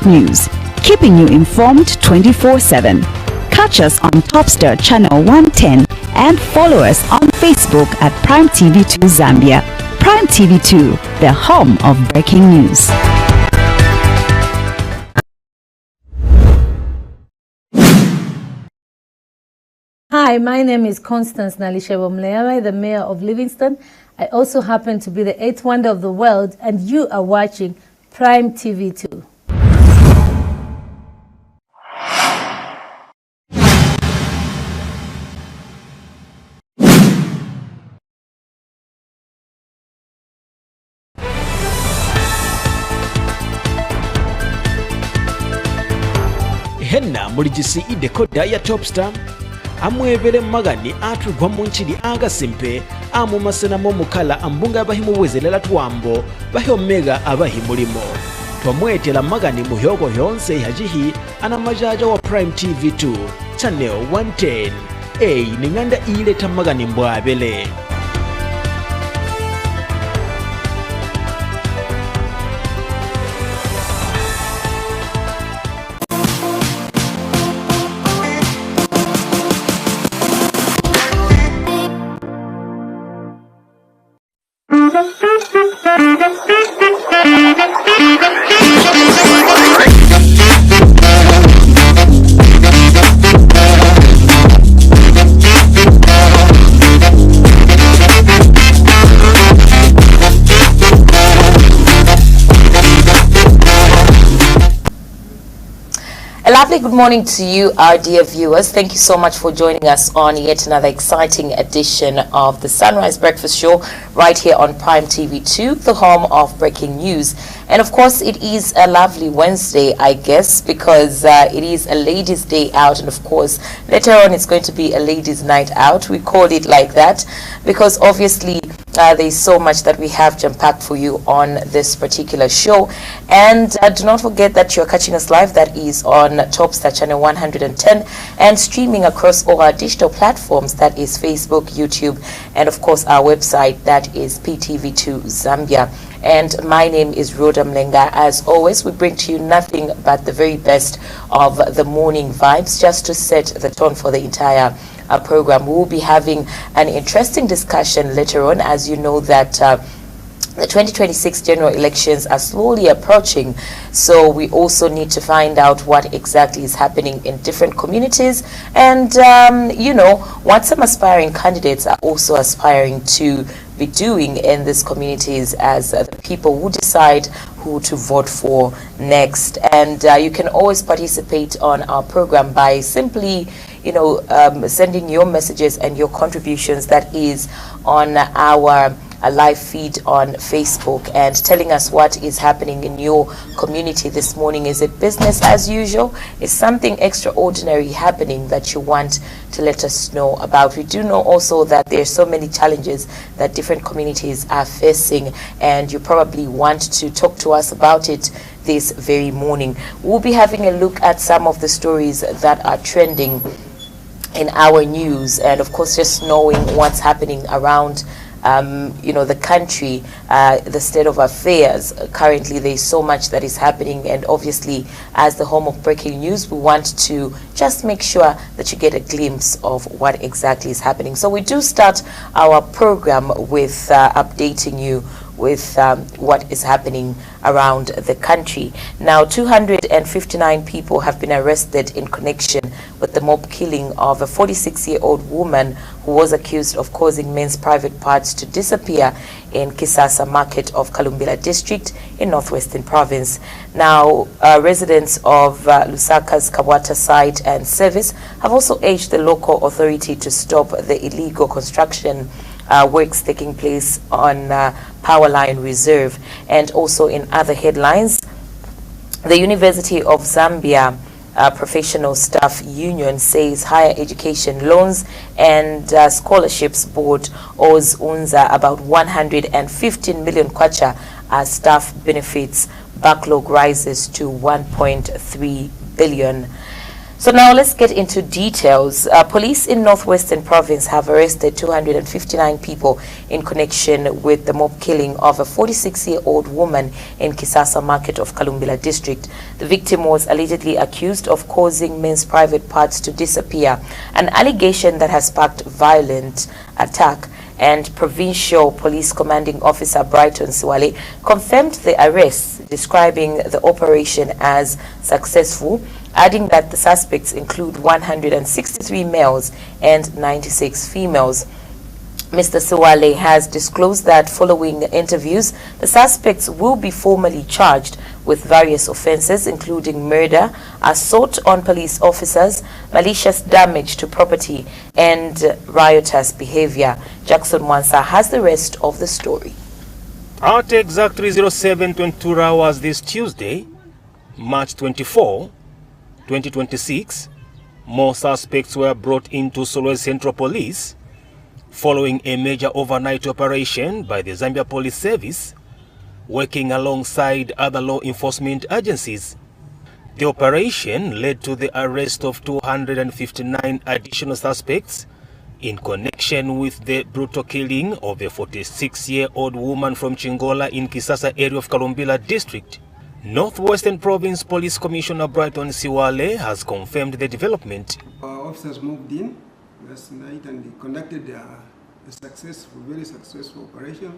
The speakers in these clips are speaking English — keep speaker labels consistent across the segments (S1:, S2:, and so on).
S1: News, keeping you informed 24/7. Catch us on Topstar Channel 110 and follow us on Facebook at Prime TV2 Zambia. Prime TV2, the home of breaking news.
S2: Hi, my name is Constance Nalishewa Mleawe, the mayor of Livingston. I also happen to be the 8th wonder of the world, and you are watching Prime TV2.
S3: Henna muligisi idekoda ya Topstar amwebere magani atugwa munchiri agasimpe amumasena mo mukala ambunga bahimuwezelela twambo bahomega abahimulimo twamwetela magani muhyogo yonse hajihi anamajaja wa Prime TV2 channel 110 ninganda ile tamagani mbwabele.
S4: A lovely good morning to you, our dear viewers. Thank you so much for joining us on yet another exciting edition of the Sunrise Breakfast Show right here on Prime TV2, the home of breaking news. And of course, it is a lovely Wednesday, I guess, because it is a ladies' day out. And of course, later on, it's going to be a ladies' night out. We call it like that because obviously there's so much that we have jam-packed for you on this particular show. And do not forget that you're catching us live. That is on Topstar Channel 110 and streaming across all our digital platforms. That is Facebook, YouTube, and of course our website, that is PTV2 Zambia. And my name is Rhoda Mlenga. As always, we bring to you nothing but the very best of the morning vibes just to set the tone for the entire program. We will be having an interesting discussion later on, as you know that the 2026 general elections are slowly approaching, so we also need to find out what exactly is happening in different communities and you know what some aspiring candidates are also aspiring to be doing in these communities as the people who decide who to vote for next. And you can always participate on our program by simply sending your messages and your contributions, that is on our a live feed on Facebook, and telling us what is happening in your community this morning. Is it business as usual? Is something extraordinary happening that you want to let us know about? We do know also that there's so many challenges that different communities are facing, and you probably want to talk to us about it this very morning. We'll be having a look at some of the stories that are trending in our news, and of course just knowing what's happening around the country, the state of affairs. Currently there's so much that is happening, and obviously as the home of breaking news, we want to just make sure that you get a glimpse of what exactly is happening. So we do start our program with updating you with what is happening around the country. Now, 259 people have been arrested in connection with the mob killing of a 46-year-old woman who was accused of causing men's private parts to disappear in Kisasa Market of Kalumbila District in Northwestern Province. Now, residents of Lusaka's Kawata site and service have also urged the local authority to stop the illegal construction works taking place on Powerline Reserve. And also in other headlines, the University of Zambia Professional Staff Union says higher education loans and scholarships board owes UNZA about 115 million kwacha as staff benefits backlog rises to 1.3 billion. So now let's get into details. Police in Northwestern Province have arrested 259 people in connection with the mob killing of a 46-year-old woman in Kisasa Market of Kalumbila district. The victim was allegedly accused of causing men's private parts to disappear, an allegation that has sparked violent attack. And Provincial Police Commanding Officer Brighton Siwale confirmed the arrest, describing the operation as successful, adding that the suspects include 163 males and 96 females. Mr. Siwale has disclosed that following interviews, the suspects will be formally charged with various offences, including murder, assault on police officers, malicious damage to property, and riotous behaviour. Jackson Mwansa has the rest of the story.
S5: At exactly 07:22 hours this Tuesday, March 24, 2026, more suspects were brought into Solwezi Central Police following a major overnight operation by the Zambia Police Service, working alongside other law enforcement agencies. The operation led to the arrest of 259 additional suspects in connection with the brutal killing of a 46-year-old woman from Chingola in Kisasa area of Kalumbila district. Northwestern Province Police Commissioner Brighton Siwale has confirmed the development.
S6: Our officers moved in last night and they conducted a very successful operation,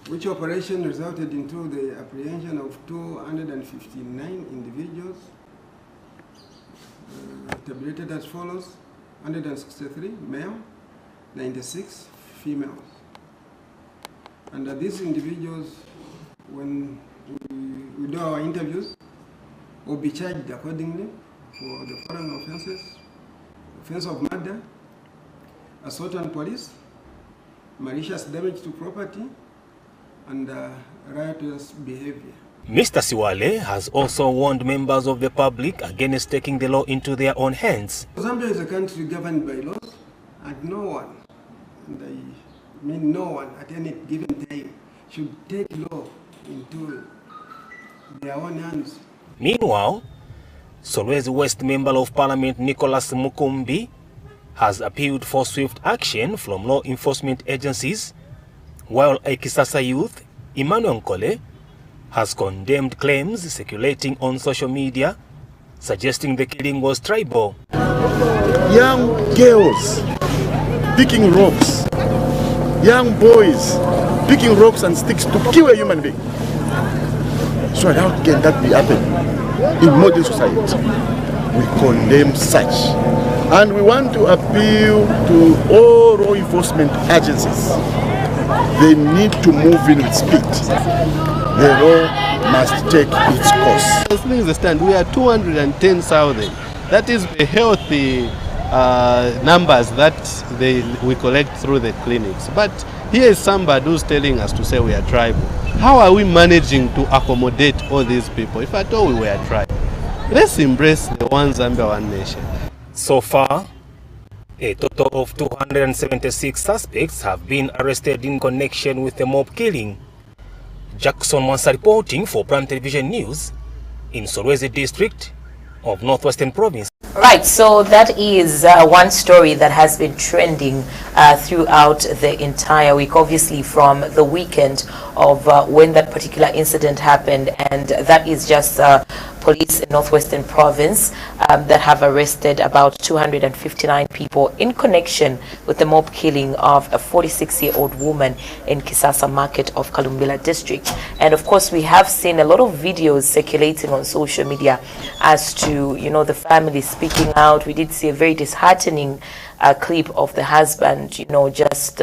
S6: which operation resulted into the apprehension of 259 individuals, tabulated as follows: 163 male, 96 females. And these individuals, when we do our interviews, will be charged accordingly for the following offences: offence of murder, assault on police, malicious damage to property, and riotous behavior.
S5: Mr. Siwale has also warned members of the public against taking the law into their own hands.
S6: Zambia is a country governed by laws, and no one, and I mean no one at any given time, should take law into their own hands.
S5: Meanwhile, Solwezi West Member of Parliament Nicholas Mukumbi has appealed for swift action from law enforcement agencies, while a Kisasa youth, Emmanuel Nkole, has condemned claims circulating on social media suggesting the killing was tribal.
S7: Young girls picking rocks, young boys picking rocks and sticks to kill a human being. So how can that be happening in modern society? We condemn such, and we want to appeal to all law enforcement agencies. They need to move in with speed. The law must take its course.
S8: As things stand, we are 210,000. That is the healthy numbers that we collect through the clinics. But here is somebody who's telling us to say we are tribal. How are we managing to accommodate all these people if at all we were tribal? Let's embrace the one Zambia, one nation.
S5: So far, a total of 276 suspects have been arrested in connection with the mob killing. Jackson Mwansa reporting for Prime Television News in Solwezi district of Northwestern Province.
S4: Right, so that is one story that has been trending throughout the entire week, obviously from the weekend of when that particular incident happened, and that is just police in Northwestern Province that have arrested about 259 people in connection with the mob killing of a 46-year-old woman in Kisasa Market of Kalumbila district. And of course, we have seen a lot of videos circulating on social media as to, you know, the family speaking out. We did see a very disheartening clip of the husband, you know, just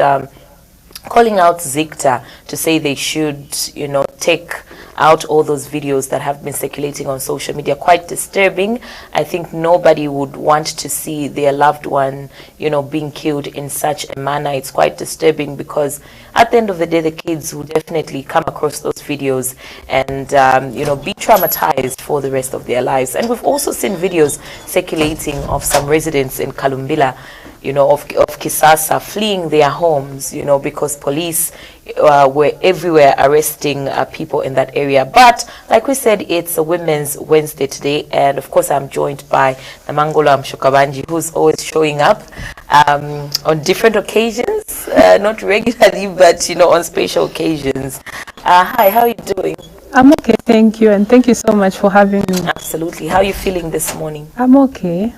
S4: calling out Zicta to say they should, you know, take out all those videos that have been circulating on social media. Quite disturbing. I think nobody would want to see their loved one, you know, being killed in such a manner. It's quite disturbing because at the end of the day, the kids will definitely come across those videos and, you know, be traumatized for the rest of their lives. And we've also seen videos circulating of some residents in Kalumbila, you know, of Kisasa fleeing their homes, you know, because police, were everywhere arresting people in that area. But like we said, it's a Women's Wednesday today, and of course I'm joined by Namangolo Amshukabanji, who's always showing up on different occasions, not regularly, but on special occasions. Hi, how are you doing?
S2: I'm okay, thank you, and thank you so much for having me.
S4: Absolutely. How are you feeling this morning?
S2: I'm okay.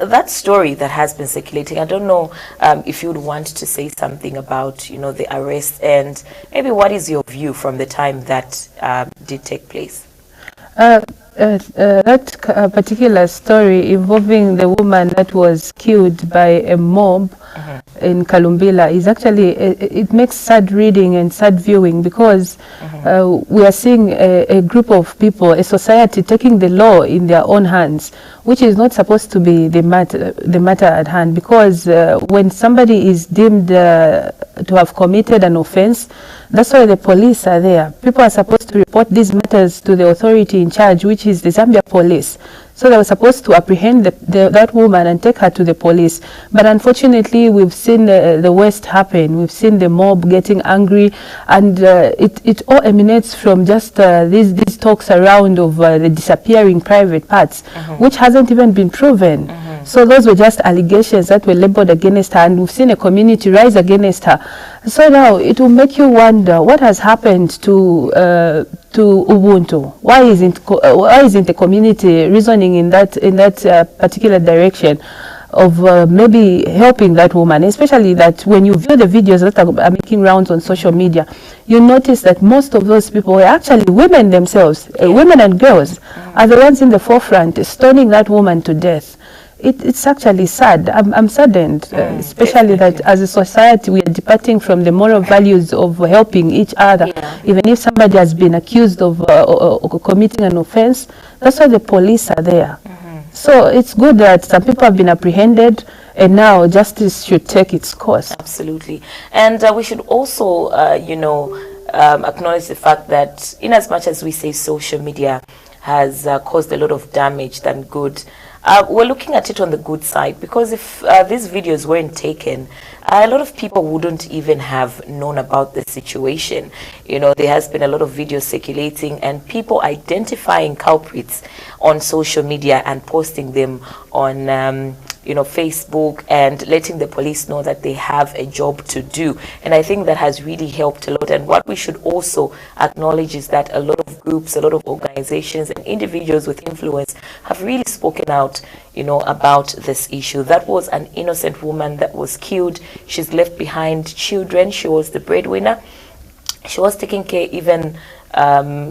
S4: That story that has been circulating, I don't know if you would want to say something about, the arrest, and maybe what is your view from the time that did take place?
S2: That particular story involving the woman that was killed by a mob in Kalumbila is actually, it makes sad reading and sad viewing, because we are seeing a group of people, a society taking the law in their own hands, which is not supposed to be the matter at hand, because when somebody is deemed to have committed an offense, that's why the police are there. People are supposed to report these matters to the authority in charge, which is the Zambia police. So they were supposed to apprehend that woman and take her to the police. But unfortunately, we've seen the worst happen. We've seen the mob getting angry, and it all emanates from just these talks around of the disappearing private parts, which hasn't even been proven. So those were just allegations that were labeled against her, and we've seen a community rise against her. So now it will make you wonder what has happened to Ubuntu. Why isn't the community reasoning in that particular direction of maybe helping that woman? Especially that when you view the videos that are making rounds on social media, you notice that most of those people were actually women themselves. Women and girls are the ones in the forefront stoning that woman to death. It's actually sad. I'm saddened, especially that as a society we are departing from the moral values of helping each other. Even if somebody has been accused of committing an offense, that's why the police are there. So it's good that some people have been apprehended, and now justice should take its course.
S4: Absolutely. And we should also, acknowledge the fact that in as much as we say social media has caused a lot of damage than good, we're looking at it on the good side, because if these videos weren't taken, a lot of people wouldn't even have known about the situation. There has been a lot of videos circulating and people identifying culprits on social media and posting them on Facebook, and letting the police know that they have a job to do. And I think that has really helped a lot. And what we should also acknowledge is that a lot of groups, a lot of organizations and individuals with influence have really spoken out, about this issue. That was an innocent woman that was killed. She's left behind children. She was the breadwinner. She was taking care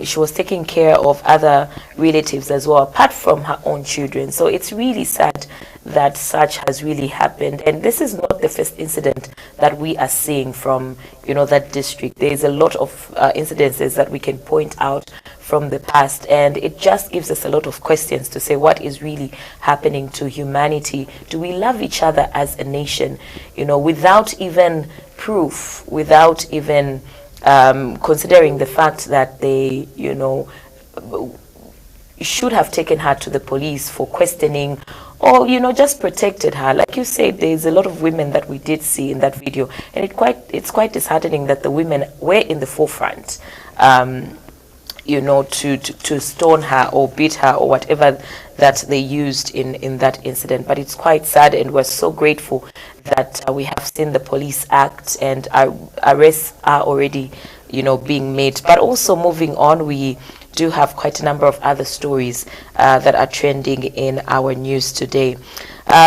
S4: she was taking care of other relatives as well, apart from her own children. So it's really sad that such has really happened. And this is not the first incident that we are seeing from, that district. There's a lot of incidences that we can point out from the past, and it just gives us a lot of questions to say, what is really happening to humanity? Do we love each other as a nation, without even proof, without even considering the fact that they, should have taken her to the police for questioning, or just protected her. Like you said, there's a lot of women that we did see in that video, and it's quite disheartening that the women were in the forefront, to stone her or beat her or whatever that they used in that incident. But it's quite sad, and we're so grateful that we have seen the police act, and arrests are already being made. But also moving on, we do have quite a number of other stories that are trending in our news today.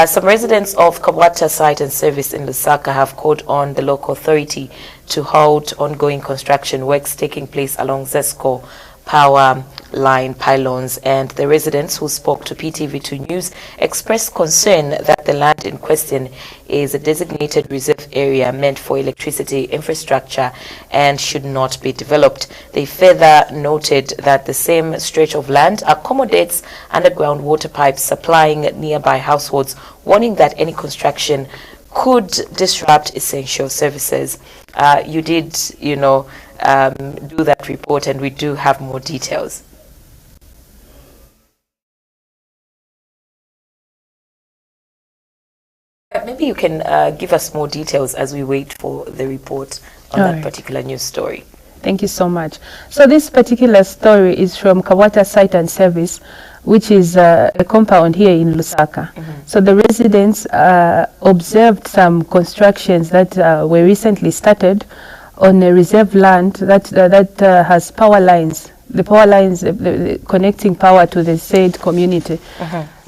S4: Some residents of Kabwata Site and Service in Lusaka have called on the local authority to halt ongoing construction works taking place along ZESCO power line pylons, and the residents who spoke to PTV2 News expressed concern that the land in question is a designated reserve area meant for electricity infrastructure and should not be developed. They further noted that the same stretch of land accommodates underground water pipes supplying nearby households, warning that any construction could disrupt essential services. You did, do that report, and we do have more details. Maybe maybe you can give us more details as we wait for the report on that particular news story.
S2: Thank you so much. So this particular story is from Kawata Site and Service, which is a compound here in Lusaka. So the residents observed some constructions that were recently started on a reserve land that has power lines. The power lines connecting power to the said community.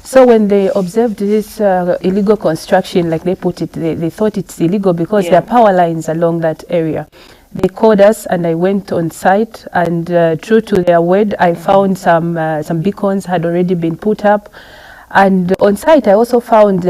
S2: So when they observed this illegal construction, like they put it, they thought it's illegal because there are power lines along that area. They called us and I went on site, and true to their word, I found some beacons had already been put up. And on site, I also found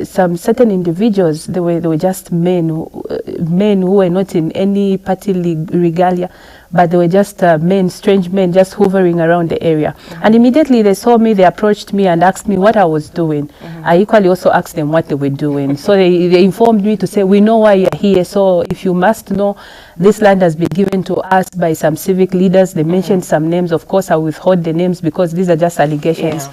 S2: some certain individuals. They were just men who were not in any party regalia, but they were just men, strange men, just hovering around the area. And immediately they saw me, they approached me and asked me what I was doing. I equally also asked them what they were doing. So they informed me to say, we know why you're here. So if you must know, this land has been given to us by some civic leaders. They mentioned some names. Of course, I withhold the names because these are just allegations.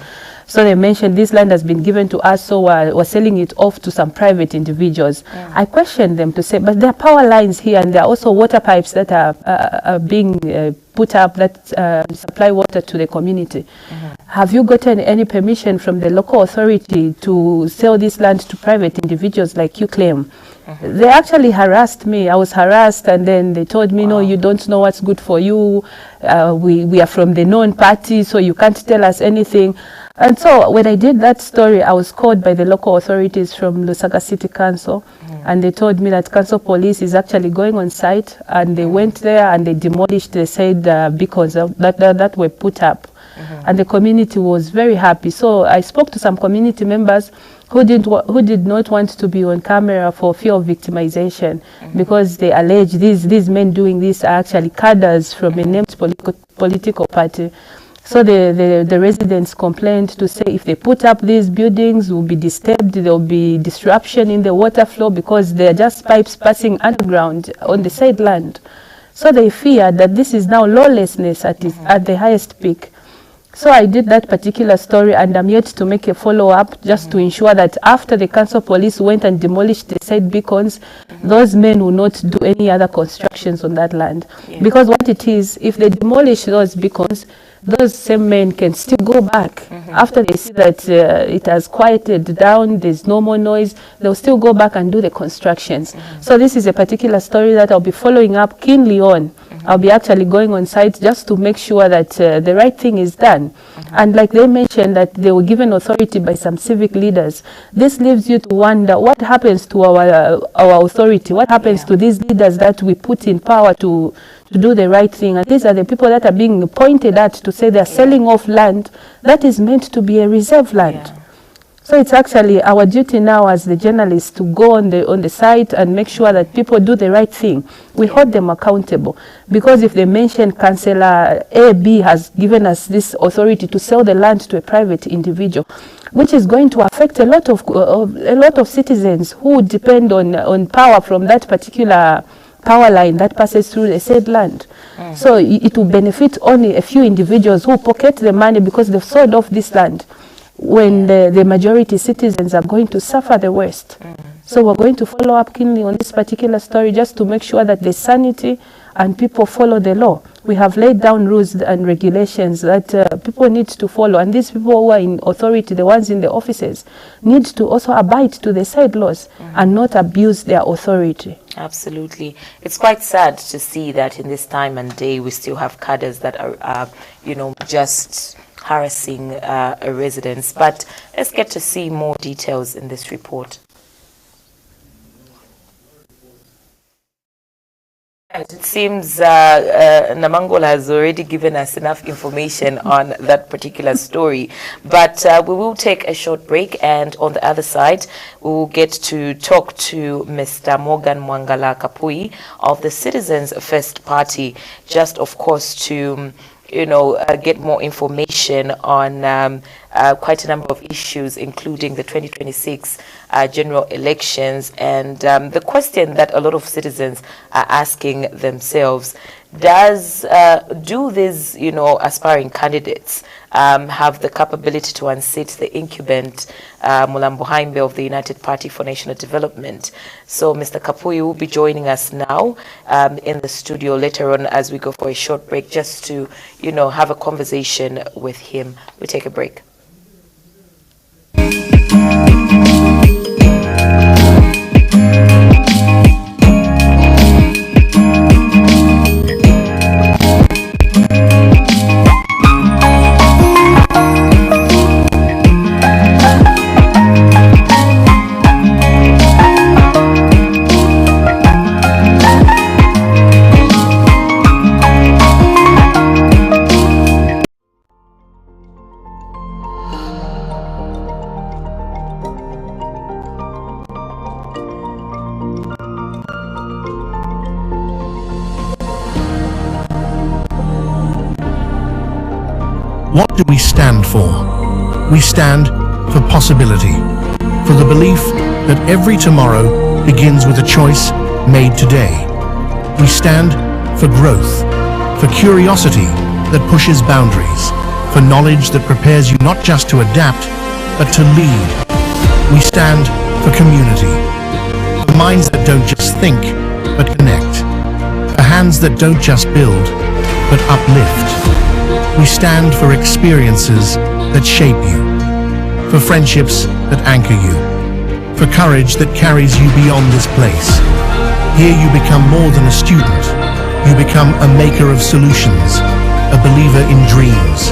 S2: So they mentioned this land has been given to us, so we're selling it off to some private individuals. I questioned them to say, but there are power lines here, and there are also water pipes that are being put up that supply water to the community. Have you gotten any permission from the local authority to sell this land to private individuals like you claim? They actually harassed me. I was harassed, and then they told me, no, you don't know what's good for you. We are from the known party, so you can't tell us anything. And so when I did that story, I was called by the local authorities from Lusaka City Council, and they told me that council police is actually going on site, and they went there and they demolished the said beacons that were put up. And the community was very happy. So I spoke to some community members who did not want to be on camera for fear of victimization, because they allege these men doing this are actually cadres from a named political party. So the residents complained to say if they put up these buildings, will be disturbed, there will be disruption in the water flow because they're just pipes passing underground on the said land. So they feared that this is now lawlessness at the highest peak. So I did that particular story, and I'm yet to make a follow-up just to ensure that after the council police went and demolished the said beacons, those men will not do any other constructions on that land. Because what it is, if they demolish those beacons, those same men can still go back. After they see that it has quieted down, there's no more noise, they'll still go back and do the constructions. So this is a particular story that I'll be following up keenly on. I'll be actually going on site just to make sure that the right thing is done. And like they mentioned that they were given authority by some civic leaders, this leaves you to wonder what happens to our authority, what happens to these leaders that we put in power to do the right thing. And these are the people that are being pointed at to say they're selling off land that is meant to be a reserve land. So it's actually our duty now as the journalists to go on the site and make sure that people do the right thing. We hold them accountable, because if they mention Councillor A.B. has given us this authority to sell the land to a private individual, which is going to affect a lot of citizens who depend on power from that particular power line that passes through the said land. So it will benefit only a few individuals who pocket the money because they've sold off this land, when the majority citizens are going to suffer the worst. So we're going to follow up keenly on this particular story just to make sure that there's sanity and people follow the law. We have laid down rules and regulations that people need to follow, and these people who are in authority, the ones in the offices, need to also abide to the said laws and not abuse their authority.
S4: Absolutely. It's quite sad to see that in this time and day we still have cadres that are just harassing residents. But let's get to see more details in this report. It seems Namangola has already given us enough information on that particular story, but we will take a short break, and on the other side we will get to talk to Mr. Morgan Mwangala Kapui of the Citizens First Party, just of course to get more information on quite a number of issues, including the 2026 general elections. And the question that a lot of citizens are asking themselves Do these, aspiring candidates have the capability to unseat the incumbent Mulambo Haimbe of the United Party for National Development? So Mr. Kapuyi will be joining us now in the studio later on as we go for a short break, just to, have a conversation with him. We take a break.
S9: What do we stand for? We stand for possibility, for the belief that every tomorrow begins with a choice made today. We stand for growth, for curiosity that pushes boundaries, for knowledge that prepares you not just to adapt, but to lead. We stand for community, for minds that don't just think, but connect, for hands that don't just build, but uplift. We stand for experiences that shape you, for friendships that anchor you, for courage that carries you beyond this place. Here you become more than a student. You become a maker of solutions, a believer in dreams,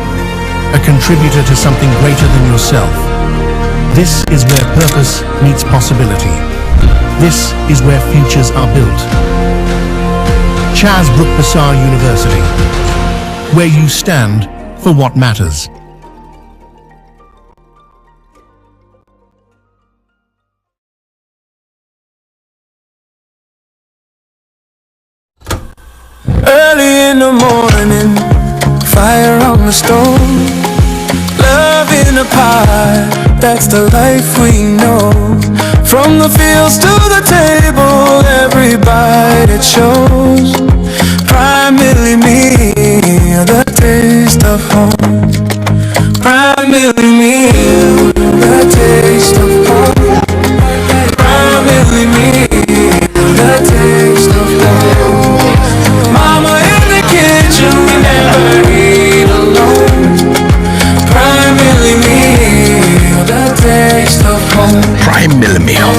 S9: a contributor to something greater than yourself. This is where purpose meets possibility. This is where futures are built. Chas Brook Passar University, where you stand for what matters.
S10: Early in the morning, fire on the stove, love in a pie, that's the life we know. From the fields to the table, every bite it shows. Primarily me, the taste of home. Primarily me, the taste of home. Primarily me, the taste of home. Mama in the kitchen, we never eat alone. Primarily me, the taste of home.
S11: Primarily meal,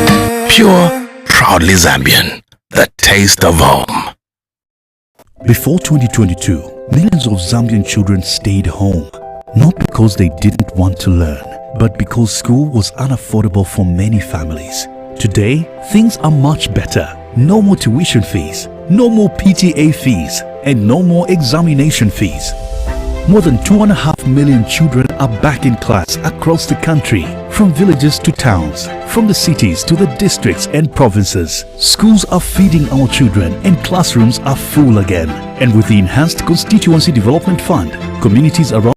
S11: pure, proudly Zambian, the taste of home. Before 2022, millions of Zambian children stayed home, not because they didn't want to learn, but because school was unaffordable for many families. Today, things are much better. No more tuition fees, no more PTA fees, and no more examination fees. More than 2.5 million children are back in class across the country, from villages to towns, from the cities to the districts and provinces. Schools are feeding our children and classrooms are full again. And with the enhanced Constituency Development Fund, communities around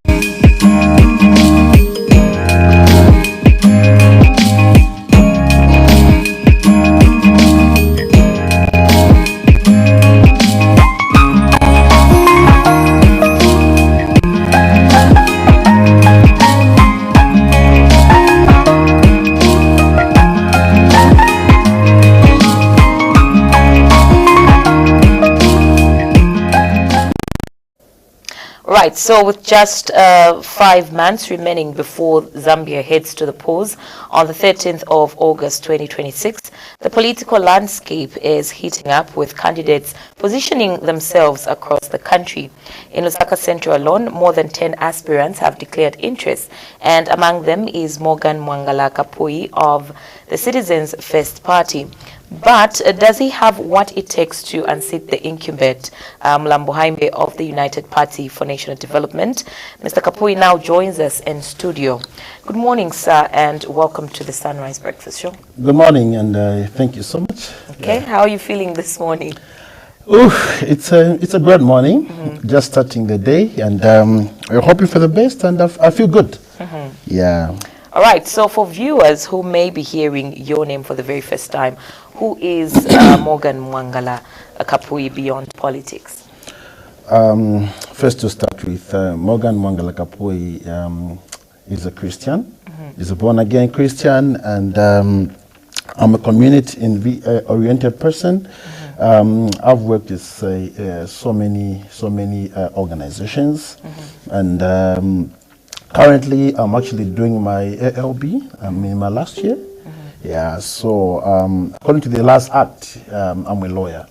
S4: Right, so with just 5 months remaining before Zambia heads to the polls on the 13th of August 2026, the political landscape is heating up with candidates positioning themselves across the country. In Lusaka Central alone, more than 10 aspirants have declared interest, and among them is Morgan Mwangala Kapuyi of the Citizens First Party. But does he have what it takes to unseat the incumbent Mulambo Haimbe of the United Party for National Development? Mr. Kapuyi now joins us in studio. Good morning, sir, and welcome to the Sunrise Breakfast Show.
S12: Good morning, and thank you so much.
S4: Okay, how are you feeling this morning?
S12: Oh, it's a great morning, just starting the day, and we're hoping for the best, and I feel good. Yeah.
S4: All right, so for viewers who may be hearing your name for the very first time, who is Morgan Mwangala Kapuyi beyond politics?
S12: First to start with, Morgan Mwangalakapoi is a Christian. He's a born-again Christian, and I'm a community-oriented person. I've worked with so many organizations, and currently I'm actually doing my LLB. I'm in my last year. Yeah, so according to the last act, I'm a lawyer.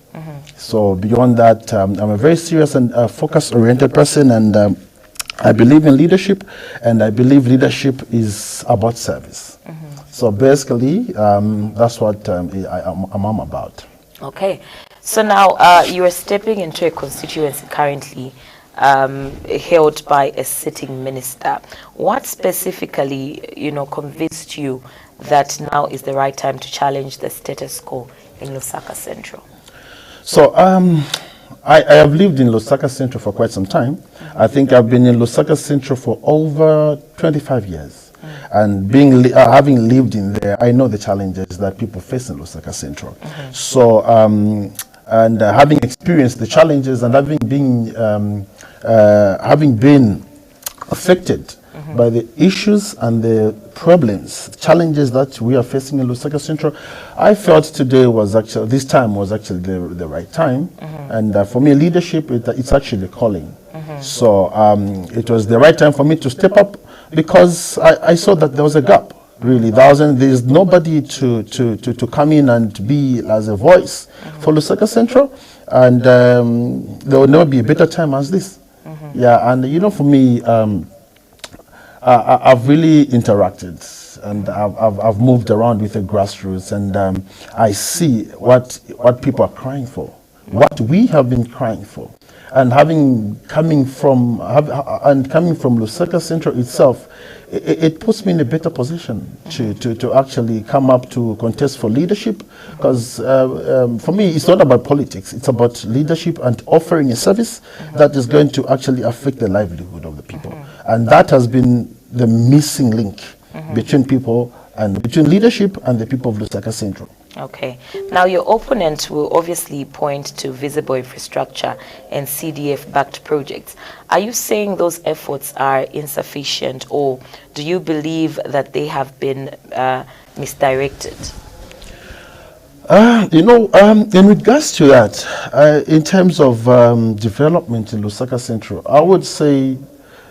S12: So beyond that, I'm a very serious and focus-oriented person, and I believe in leadership, and I believe leadership is about service. So basically, that's what I'm about.
S4: Okay, so now you are stepping into a constituency currently held by a sitting minister. What specifically, convinced you that now is the right time to challenge the status quo in Lusaka Central?
S12: So I have lived in Lusaka Central for quite some time. I think I've been in Lusaka Central for over 25 years. And having lived in there, I know the challenges that people face in Lusaka Central. So, having experienced the challenges and having been affected by the issues and the problems, challenges that we are facing in Lusaka Central, I felt this time was actually the right time. And for me, leadership, it's actually a calling. So it was the right time for me to step up, because I saw that there was a gap. Really, there's nobody to come in and be as a voice for Lusaka Central, and there will never be a better time as this. Yeah, and for me, I've really interacted, and I've moved around with the grassroots, and I see what people are crying for, what we have been crying for, and coming from Lusaka Central itself, it puts me in a better position to actually come up to contest for leadership, because for me it's not about politics, it's about leadership and offering a service that is going to actually affect the livelihood of the people. And that has been the missing link between people and between leadership and the people of Lusaka Central.
S4: Okay. Now your opponents will obviously point to visible infrastructure and CDF-backed projects. Are you saying those efforts are insufficient, or do you believe that they have been misdirected? In regards to that, in terms of development in Lusaka Central, I would say,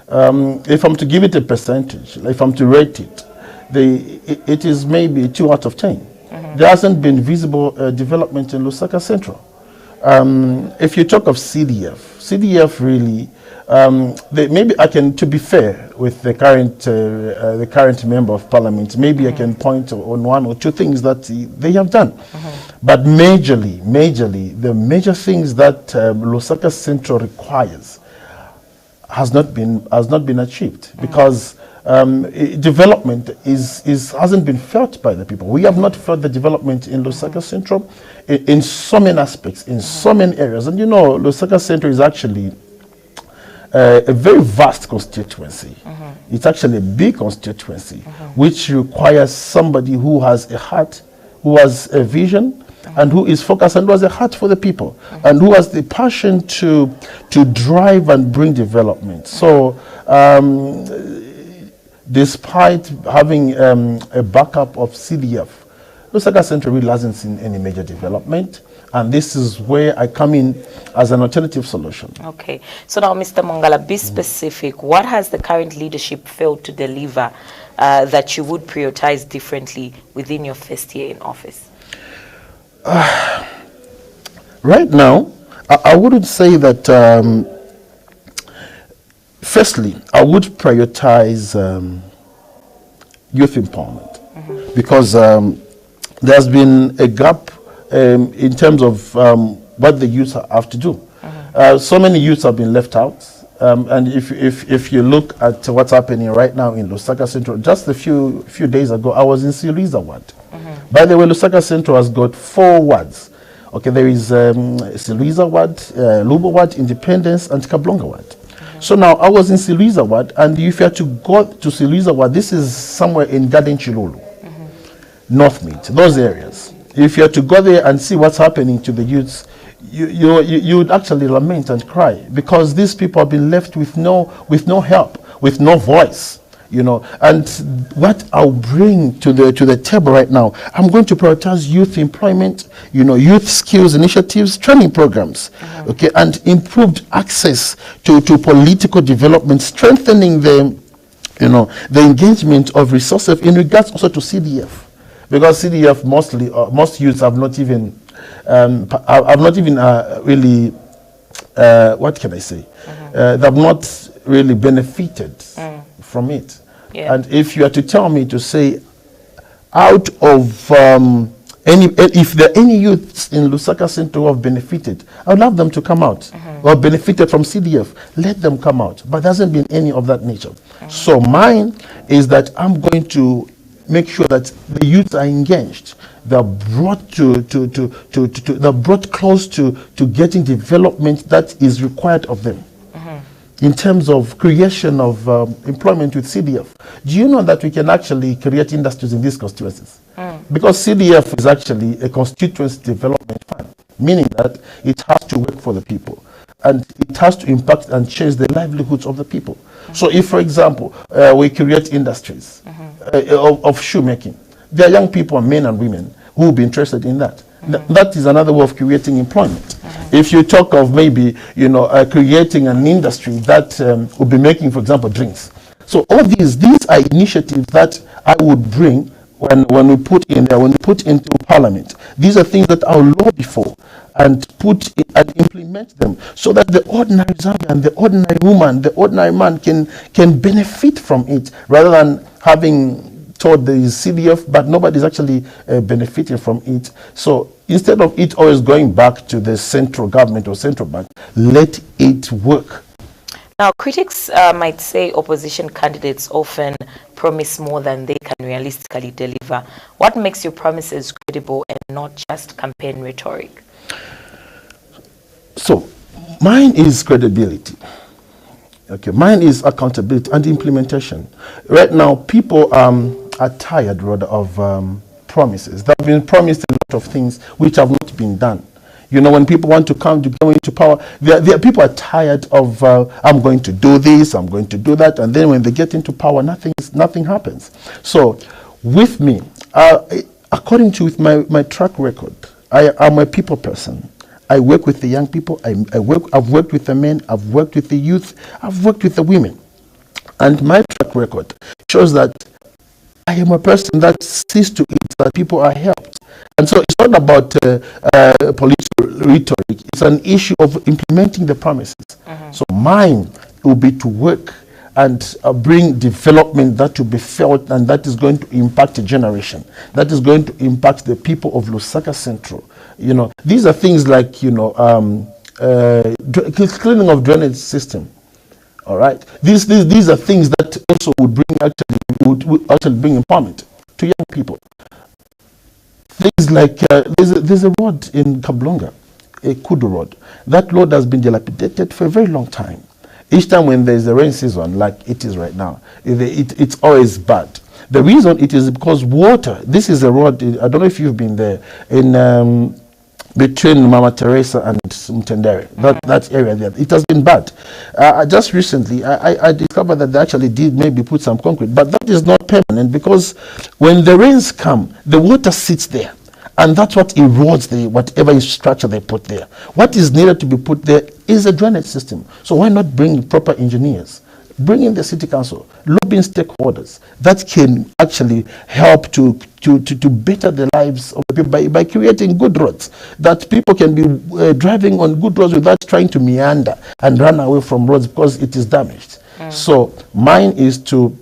S4: if I'm to give it a percentage, if I'm to rate it, it is maybe 2 out of 10. There hasn't been visible development in Lusaka Central. If you talk of CDF really, maybe I can, to be fair with the current member of parliament, maybe I can point on 1 or 2 things that they have done. But majorly, the major things that Lusaka Central requires has not been achieved, because development hasn't been felt by the people. We have not felt the development in Lusaka Central in so many aspects, in so many areas. And Lusaka Central is actually a very vast constituency. It's actually a big constituency, which requires somebody who has a heart, who has a vision, and who is focused and who has a heart for the people, and who has the passion to drive and bring development. So despite having a backup of CDF, Lusaka Central really hasn't seen any major development, and this is where I come in as an alternative solution. Okay, so now Mr. Mangala, be specific. What has the current leadership failed to deliver that you would prioritize differently within your first year in office?
S12: Right now, I wouldn't say that. Firstly, I would prioritize youth empowerment, because there's been a gap in terms of what the youth have to do. So many youths have been left out. And if you look at what's happening right now in Lusaka Central, just a few days ago, I was in Siliza Ward. By the way, Lusaka Central has got 4 wards. Okay, there is Siliza Ward, Lubo Ward, Independence, and Kablonga Ward. So now I was in Siliza Ward, and if you have to go to Siliza Ward, this is somewhere in Garden Chilulu, North Mid, those areas. If you have to go there and see what's happening to the youths, you would actually lament and cry, because these people have been left with no help, with no voice. And what I'll bring to the table right now, I'm going to prioritize youth employment, youth skills initiatives, training programs, okay, and improved access to political development, strengthening the engagement of resources in regards also to CDF, because CDF most youths have not even really, what can I say? They have not really benefited from it. Yeah. And if you are to tell me to say, out of if there are any youths in Lusaka Central who have benefited, I would love them to come out, or benefited from CDF. Let them come out. But there hasn't been any of that nature. So mine is that I'm going to make sure that the youth are engaged. They're brought they're brought close to getting development that is required of them. In terms of creation of employment with CDF, do you know that we can actually create industries in these constituencies? Because CDF is actually a constituency development fund, meaning that it has to work for the people, and it has to impact and change the livelihoods of the people. So if, for example, we create industries of shoemaking, there are young people, men and women, who will be interested in that. That is another way of creating employment. If you talk of maybe, creating an industry that will be making, for example, drinks. So all these are initiatives that I would bring when we put into Parliament. These are things that I'll lobby for and implement them, so that the ordinary Zambian, the ordinary woman, the ordinary man can benefit from it, rather than having told there is CDF, but nobody's actually benefiting from it. So instead of it always going back to the central government or central bank, let it work.
S4: Now, critics might say opposition candidates often promise more than they can realistically deliver. What makes your promises credible and not just campaign rhetoric? So, mine is credibility. Okay, mine is accountability and implementation. Right now, people are tired rather of promises. There have been promised a lot of things which have not been done. When people want to come into power, people are tired of I'm going to do this, I'm going to do that, and then when they get into power, nothing happens. So, with me, according to my track record, I am a people person. I work with the young people. I've worked with the men. I've worked with the youth. I've worked with the women, and my track record shows that I am a person that sees to it that people are helped. And so it's not about political rhetoric. It's an issue of implementing the promises. So mine will be to work and bring development that will be felt, and that is going to impact a generation. That is going to impact the people of Lusaka Central. These are things like, cleaning of drainage system. All right. These are things that also would actually bring empowerment to young people. Things like there's a road in Kablonga, a Kudu road. That road has been dilapidated for a very long time. Each time when there's a rain season, like it is right now, it's always bad. The reason it is because water. This is a road. I don't know if you've been there in. Between Mama Teresa and Mtendere, that area there, it has been bad. Just recently, I discovered that they actually did maybe put some concrete, but that is not permanent, because when the rains come, the water sits there, and that's what erodes whatever structure they put there. What is needed to be put there is a drainage system. So why not bring proper engineers? Bring in the city council, lobbying stakeholders that can actually help to better the lives of the people by creating good roads, that people can be driving on good roads without trying to meander and run away from roads because it is damaged. So mine is to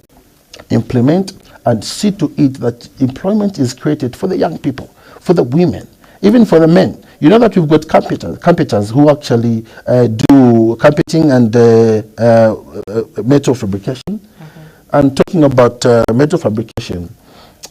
S4: implement and see to it that employment is created for the young people, for the women, even for the men. You know that we've got carpenters who actually do carpeting and metal fabrication. And talking about metal fabrication,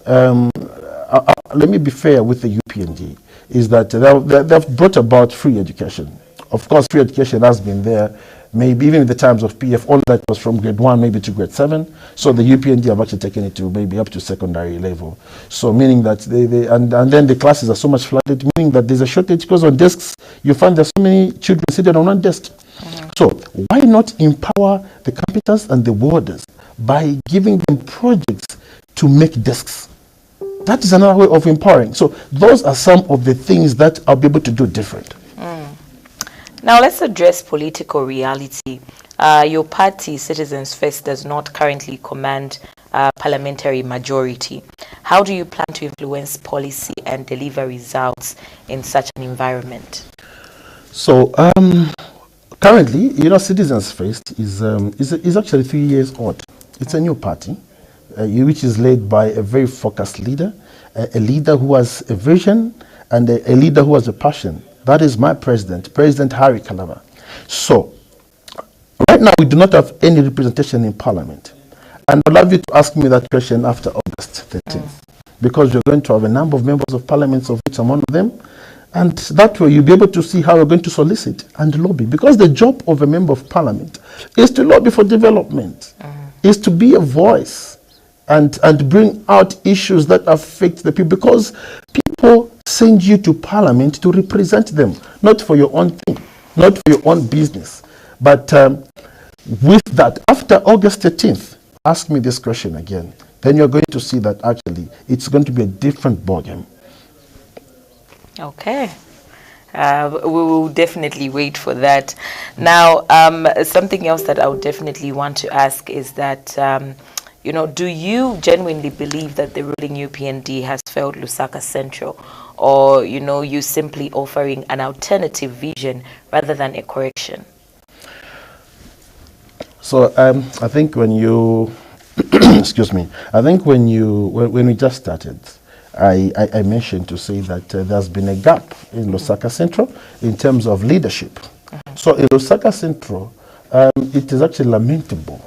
S4: let me be fair with the UPND, is that they've brought about free education. Of course, free education has been there
S12: maybe even in the times of PF, all that was from grade 1 maybe to grade 7. So the UPND have actually taken it to maybe up to secondary level. So meaning that and then the classes are so much flooded, meaning that there's a shortage, because on desks you find there's so many children sitting on one desk. So why not empower the computers and the warders by giving them projects to make desks? That is another way of empowering. So those are some of the things that I'll be able to do different.
S4: Now let's address political reality. Your party, Citizens First, does not currently command parliamentary majority. How do you plan to influence policy and deliver results in such an environment?
S12: So currently, Citizens First is actually 3 years old. It's a new party, which is led by a very focused leader, a leader who has a vision and a leader who has a passion. That is my president, President Harry Kalaba. So, right now we do not have any representation in Parliament. And I'd love you to ask me that question after August 13th. Because we're going to have a number of members of Parliament, of which I'm one of them. And that way you'll be able to see how we're going to solicit and lobby. Because the job of a member of Parliament is to lobby for development, is to be a voice and bring out issues that affect the people. Because people send you to Parliament to represent them, not for your own thing, not for your own business. But with that, after August 13th, ask me this question again. Then you're going to see that actually it's going to be a different ballgame.
S4: Okay. We will definitely wait for that. Now, something else that I would definitely want to ask is that, do you genuinely believe that the ruling UPND has failed Lusaka Central? Or, you simply offering an alternative vision rather than a correction?
S12: So I think when you, excuse me, I think when we just started, I mentioned to say that there's been a gap in Lusaka Central in terms of leadership. So in Lusaka Central, it is actually lamentable.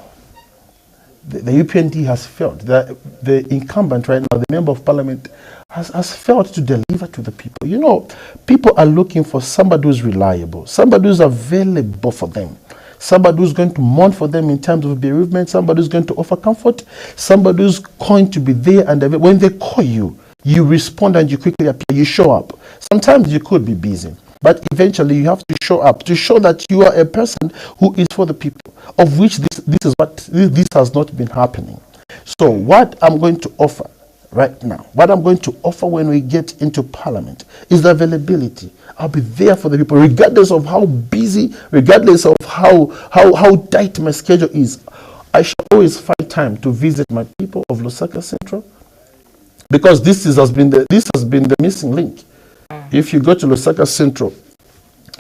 S12: The UPND has failed. The incumbent right now, the member of parliament, has failed to deliver to the people. People are looking for somebody who's reliable, somebody who's available for them, somebody who's going to mourn for them in terms of bereavement, somebody who's going to offer comfort, somebody who's going to be there, and when they call you, you respond and you quickly appear, you show up. Sometimes you could be busy, but eventually you have to show up to show that you are a person who is for the people, of which this has not been happening. So what I'm going to offer right now, what I'm going to offer when we get into parliament is the availability. I'll be there for the people, regardless of how busy, regardless of how tight my schedule is. I shall always find time to visit my people of Lusaka Central, because this has been the missing link. If you go to Lusaka Central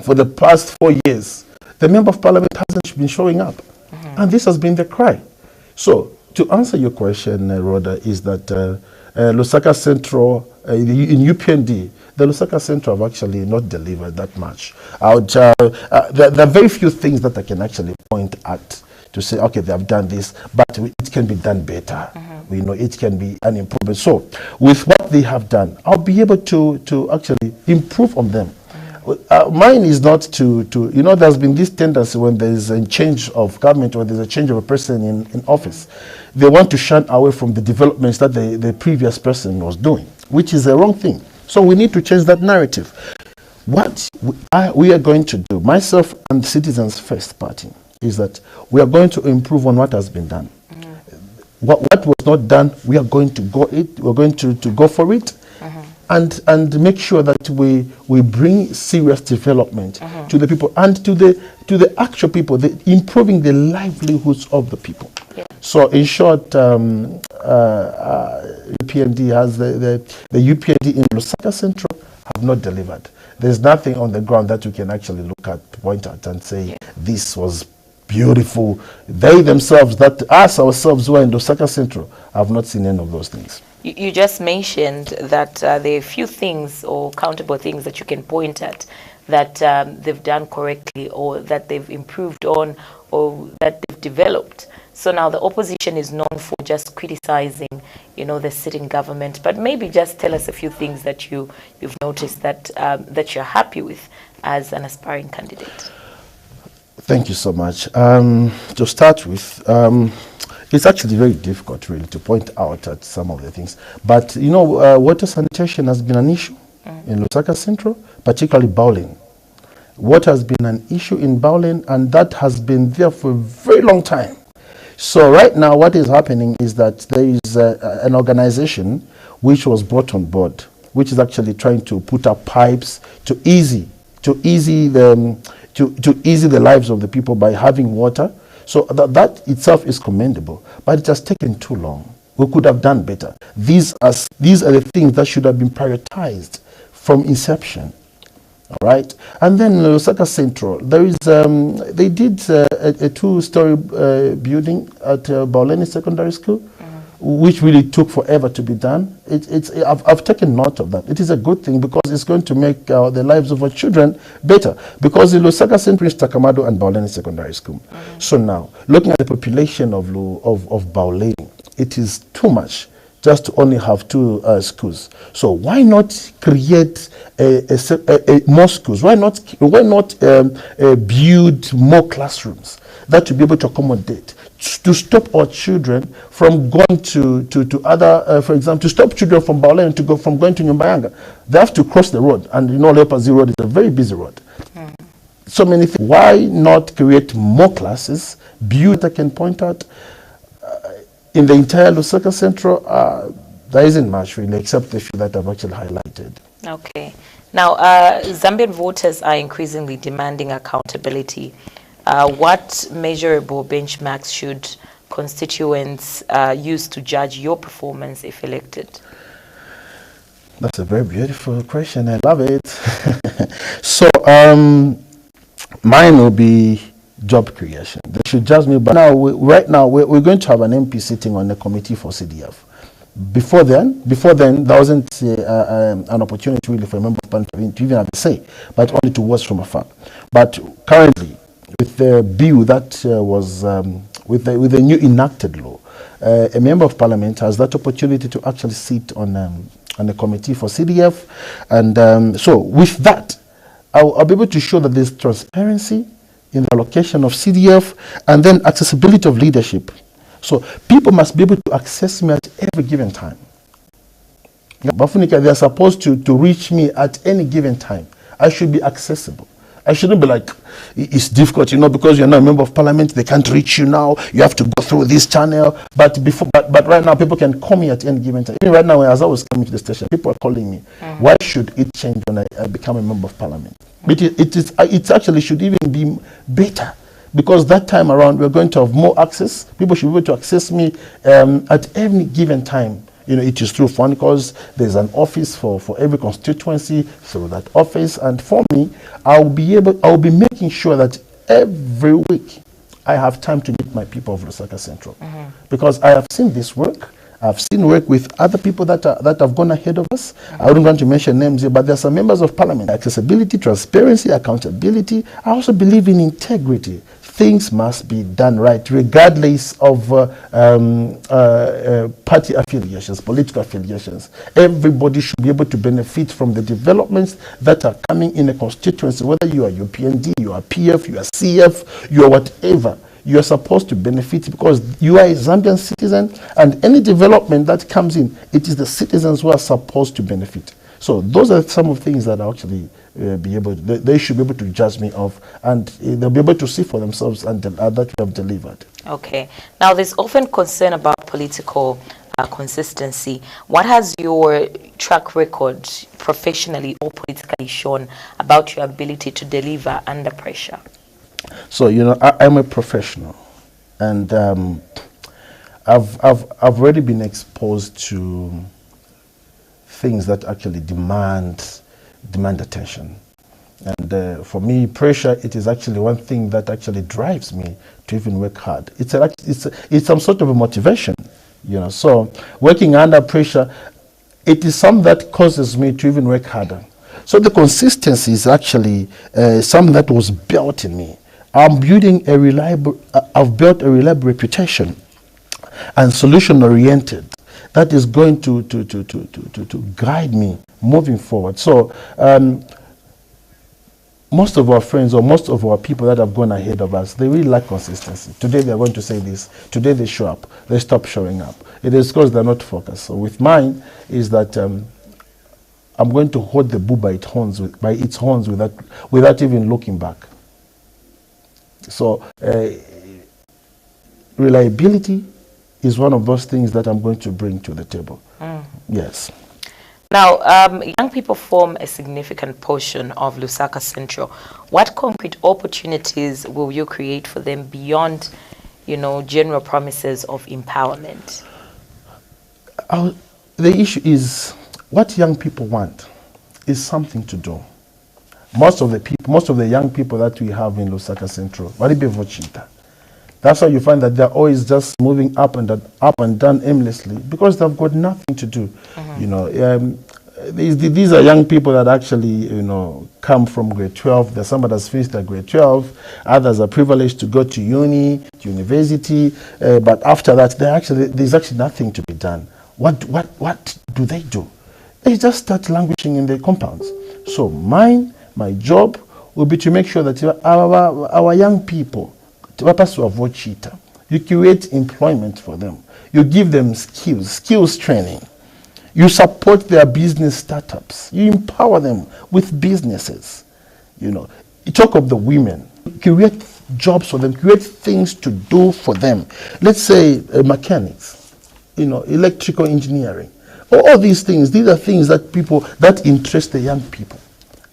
S12: for the past 4 years, the member of parliament hasn't been showing up. And this has been the cry. So to answer your question, Rhoda, is that Lusaka Central, in UPND, the Lusaka Central have actually not delivered that much. There are very few things that I can actually point at to say, okay, they have done this, but it can be done better. We know it can be an improvement. So with what they have done, I'll be able to actually improve on them. Mine is not to there's been this tendency when there's a change of government or there's a change of a person in office, they want to shun away from the developments that the previous person was doing, which is a wrong thing. So we need to change that narrative. What we are going to do, myself and Citizens First Party, is that we are going to improve on what has been done. What was not done, we are going to go for it. And make sure that we bring serious development to the people and to the actual people, improving the livelihoods of the people. So in short, UPND has the UPND in Lusaka Central have not delivered. There's nothing on the ground that you can actually look at, point at, and say this was beautiful. They themselves, ourselves who are in Lusaka Central, have not seen any of those things.
S4: You just mentioned that there are a few things or countable things that you can point at that they've done correctly or that they've improved on or that they've developed. So now the opposition is known for just criticizing, the sitting government, but maybe just tell us a few things that you've noticed that you're happy with as an aspiring candidate.
S12: Thank you so much. To start with, it's actually very difficult really to point out at some of the things. But you know, water sanitation has been an issue in Lusaka Central, particularly Bowling. Water has been an issue in Bowling, and that has been there for a very long time. So right now what is happening is that there is an organization which was brought on board, which is actually trying to put up pipes to ease the lives of the people by having water. So that itself is commendable, but it has taken too long. We could have done better. These are the things that should have been prioritized from inception. All right, and then Lusaka Central, there is they did a two-story building at Bauleni Secondary School, which really took forever to be done. I've taken note of that. It is a good thing because it's going to make the lives of our children better. Because in Lusaka Central is Takamado and Bauleni Secondary School. So now, looking at the population of Bauleni, it is too much just to only have two schools. So why not create more schools? Why not build more classrooms that will be able to accommodate, to stop our children from going to other, for example, to stop children from Bauleni from going to Nyumbayanga. They have to cross the road, and you know Leopards Road is a very busy road. So many things. Why not create more classes? Build, I can point out. In the entire Lusaka Central, there isn't much really, except the few that I've actually highlighted.
S4: Okay. Now, Zambian voters are increasingly demanding accountability. What measurable benchmarks should constituents use to judge your performance if elected?
S12: That's a very beautiful question. I love it. So, mine will be job creation. They should judge me. But now, right now, we're going to have an MP sitting on the committee for CDF. Before then, there wasn't an opportunity really for a member of parliament to even have a say, but only to watch from afar. But currently, with the bill that was with the new enacted law, a member of parliament has that opportunity to actually sit on the committee for CDF, and so with that, I'll be able to show that there's transparency in the allocation of CDF, and then accessibility of leadership. So people must be able to access me at every given time. Bafunika, they are supposed to reach me at any given time. I should be accessible. I shouldn't be like, it's difficult, you know, because you're not a member of parliament, they can't reach you now, you have to go through this channel. But right now, people can call me at any given time. Even right now, as I was coming to the station, people are calling me. Why should it change when I become a member of parliament? It actually should even be better, because that time around, we're going to have more access. People should be able to access me at any given time. You know, it is through phone calls. There's an office for every constituency through that office. And for me, I'll be making sure that every week I have time to meet my people of Lusaka Central. Because I have seen this work. I've seen work with other people that have gone ahead of us. I wouldn't want to mention names here, but there are some members of parliament. Accessibility, transparency, accountability. I also believe in integrity. Things must be done right, regardless of party affiliations, political affiliations. Everybody should be able to benefit from the developments that are coming in a constituency, whether you are UPND, you are PF, you are CF, you are whatever. You are supposed to benefit because you are a Zambian citizen, and any development that comes in, it is the citizens who are supposed to benefit. So those are some of the things that actually they should be able to judge me of, and they'll be able to see for themselves and that we have delivered.
S4: Okay. Now, there's often concern about political consistency. What has your track record professionally or politically shown about your ability to deliver under pressure?
S12: So, you know, I'm a professional, and I've already been exposed to things that actually demand attention. And for me, pressure, it is actually one thing that actually drives me to even work hard. It's some sort of a motivation, you know. So working under pressure, it is something that causes me to even work harder. So the consistency is actually something that was built in me. I've built a reliable reputation and solution-oriented that is going to guide me moving forward. So most of our friends or most of our people that have gone ahead of us, they really lack consistency. Today they are going to say this. Today they show up. They stop showing up. It is because they're not focused. So with mine is that I'm going to hold the bull by its horns without even looking back. So reliability is one of those things that I'm going to bring to the table. Yes.
S4: Now, young people form a significant portion of Lusaka Central. What concrete opportunities will you create for them beyond, general promises of empowerment?
S12: The issue is what young people want is something to do. Most of the young people that we have in Lusaka Central, that's why you find that they're always just moving up and down aimlessly because they've got nothing to do. These are young people that actually, come from grade 12. There's somebody that's finished their grade 12. Others are privileged to go to university. But after that, there's actually nothing to be done. What do? They just start languishing in their compounds. So my job will be to make sure that our young people, you create employment for them. You give them skills training. You support their business startups. You empower them with businesses. You talk of the women. Create jobs for them. Create things to do for them. Let's say mechanics, electrical engineering. All these things, these are things that interest the young people.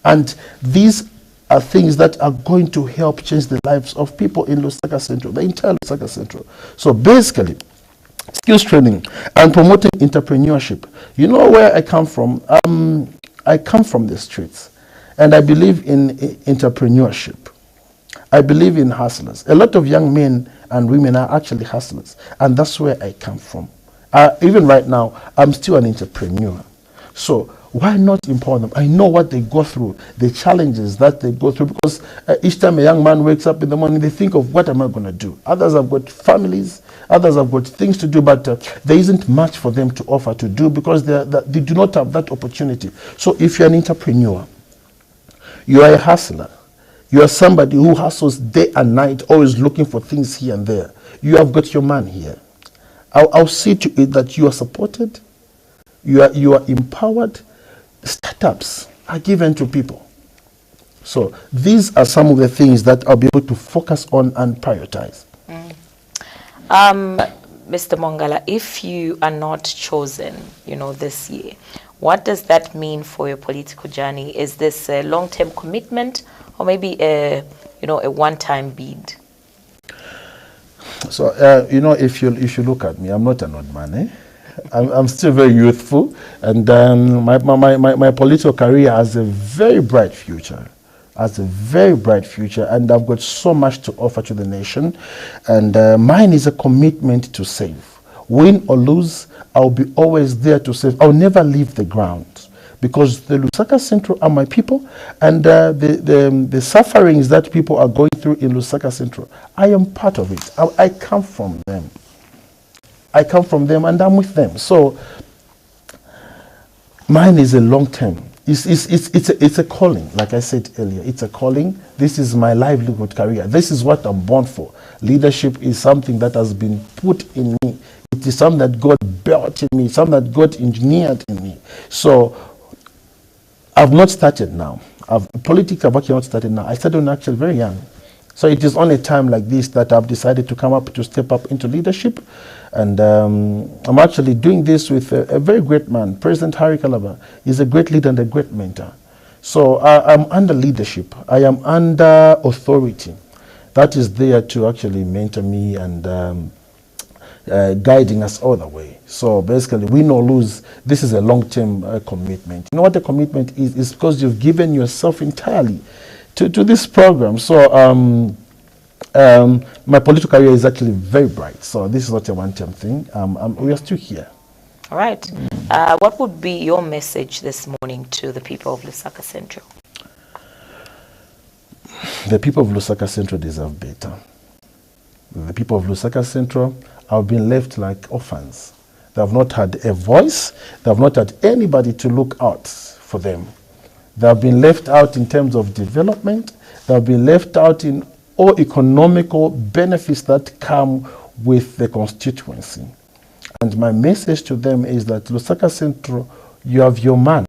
S12: And these are things that are going to help change the lives of people in Lusaka Central, the entire Lusaka Central. So basically, skills training and promoting entrepreneurship. You know where I come from? I come from the streets, and I believe in entrepreneurship. I believe in hustlers. A lot of young men and women are actually hustlers, and that's where I come from. Even right now, I'm still an entrepreneur. So why not empower them? I know what they go through, the challenges that they go through, because each time a young man wakes up in the morning, they think of, what am I going to do? Others have got families, others have got things to do, but there isn't much for them to offer to do because they do not have that opportunity. So if you're an entrepreneur, you are a hustler, you are somebody who hustles day and night, always looking for things here and there, you have got your man here. I'll see to it that you are supported, you are empowered. Startups are given to people. So these are some of the things that I'll be able to focus on and prioritize.
S4: Mr. Mongala, if you are not chosen, this year, what does that mean for your political journey? Is this a long-term commitment or maybe a one-time bid?
S12: So, if you look at me, I'm not an old man, I'm still very youthful, and my political career has a very bright future. And I've got so much to offer to the nation, and mine is a commitment to save. Win or lose, I'll be always there to save. I'll never leave the ground, because the Lusaka Central are my people, and the sufferings that people are going through in Lusaka Central, I am part of it. I come from them. And I'm with them. So mine is a long term. It's a calling, like I said earlier. It's a calling. This is my livelihood career. This is what I'm born for. Leadership is something that has been put in me. It is something that God built in me, something that God engineered in me. So I've not started now. Politics have actually not started now. I started when actually very young. So it is on a time like this that I've decided to step up into leadership. And I'm actually doing this with a very great man, President Harry Kalaba. He's a great leader and a great mentor. So I'm under leadership. I am under authority that is there to actually mentor me and guiding us all the way. So basically, win or lose, this is a long-term commitment. You know what the commitment is? It's because you've given yourself entirely to this program. So my political career is actually very bright. So this is not a one-term thing. We are still here.
S4: All right. What would be your message this morning to the people of Lusaka Central?
S12: The people of Lusaka Central deserve better. The people of Lusaka Central have been left like orphans. They have not had a voice. They have not had anybody to look out for them. They have been left out in terms of development. They have been left out in all economical benefits that come with the constituency. And my message to them is that Lusaka Central, you have your man.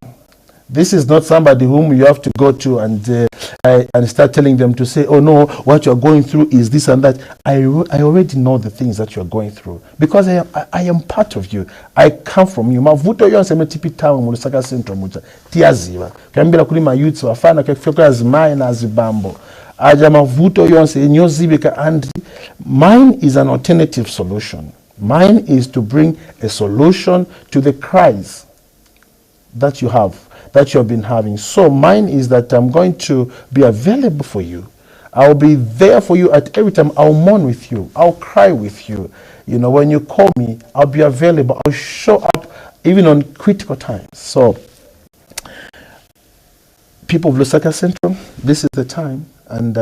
S12: This is not somebody whom you have to go to and start telling them to say, oh no, what you're going through is this and that. I already know the things that you're going through because I am part of you. I come from you. Mavuto yonse metipi tawe mu Lusaka Central mucha tiaziva. Kambira kuli ma youths wafana kefika azimai na azibambo. Aja mavuto yonse nyozibika, and mine is an alternative solution. Mine is to bring a solution to the cries that you have been having. So mine is that I'm going to be available for you. I'll be there for you at every time. I'll mourn with you. I'll cry with you. You know, when you call me, I'll be available. I'll show up even on critical times. So people of Lusaka Central, this is the time, and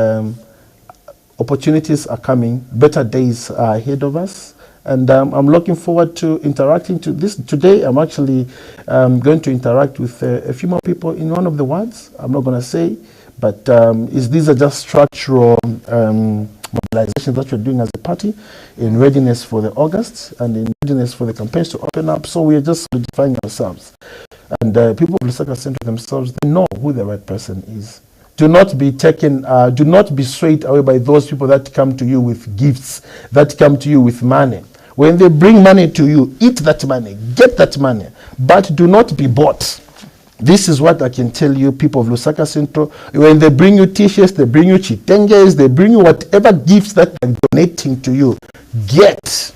S12: opportunities are coming. Better days are ahead of us. And I'm looking forward to interacting to this. Today, I'm actually going to interact with a few more people in one of the wards. I'm not going to say, but these are just structural mobilizations that we're doing as a party in readiness for the August and in readiness for the campaigns to open up. So we are just solidifying ourselves. And people of Lusaka Central themselves, they know who the right person is. Do not be taken, do not be swayed away by those people that come to you with gifts, that come to you with money. When they bring money to you, eat that money, get that money, but do not be bought. This is what I can tell you, people of Lusaka Central. When they bring you t-shirts, they bring you chitenges, they bring you whatever gifts that they're donating to you, get.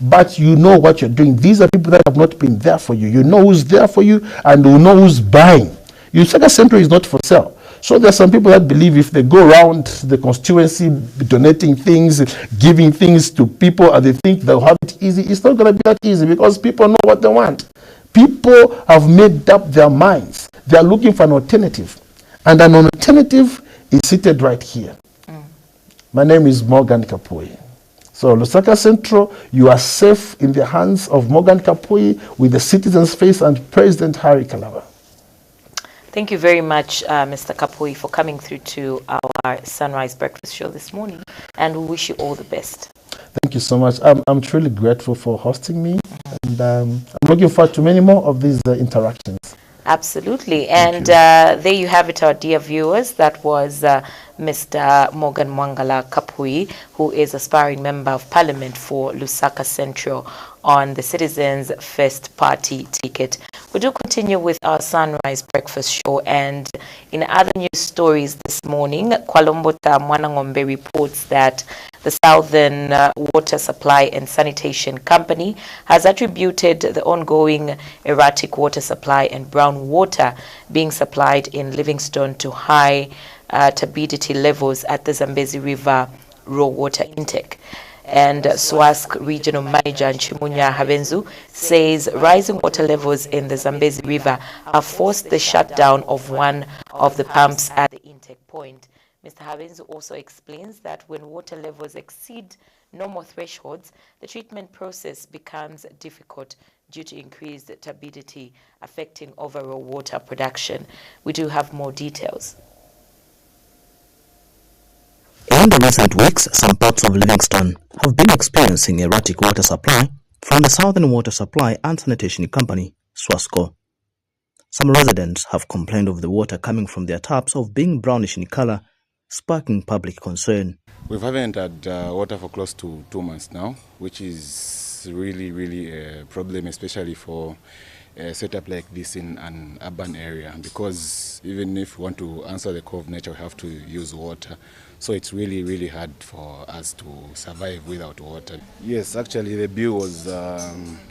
S12: But you know what you're doing. These are people that have not been there for you. You know who's there for you, and you know who's buying. Lusaka Central is not for sale. So there are some people that believe if they go around the constituency donating things, giving things to people, and they think they'll have it easy. It's not going to be that easy because people know what they want. People have made up their minds. They are looking for an alternative. And an alternative is seated right here. My name is Morgan Kapui. So Lusaka Central, you are safe in the hands of Morgan Kapui with the Citizens Face and President Harry Kalaba.
S4: Thank you very much, Mr. Kapui, for coming through to our Sunrise Breakfast show this morning, and we wish you all the best.
S12: Thank you so much. I'm truly grateful for hosting me, and I'm looking forward to many more of these interactions.
S4: Absolutely. And there you have it, our dear viewers. That was Mr. Morgan Mwangala Kapui, who is aspiring member of parliament for Lusaka Central on the Citizens First Party ticket. We do continue with our Sunrise Breakfast show, and in other news stories this morning, Kwalombota Mwanangombe reports that the Southern Water Supply and Sanitation Company has attributed the ongoing erratic water supply and brown water being supplied in Livingstone to high turbidity levels at the Zambezi River raw water intake. And SWASC Regional Manager Chimunya Habenzu says rising water levels in the Zambezi River have forced the shutdown of one of the pumps at the intake point. Mr. Habenzu also explains that when water levels exceed normal thresholds, the treatment process becomes difficult due to increased turbidity affecting overall water production. We do have more details.
S13: In the recent weeks, some parts of Livingstone have been experiencing erratic water supply from the Southern Water Supply and Sanitation Company, SWASCO. Some residents have complained of the water coming from their taps of being brownish in color, sparking public concern.
S14: We haven't had water for close to 2 months now, which is really a problem, especially for a setup like this in an urban area, because even if we want to answer the call of nature, we have to use water. So it's really hard for us to survive without water. Yes, actually the bill was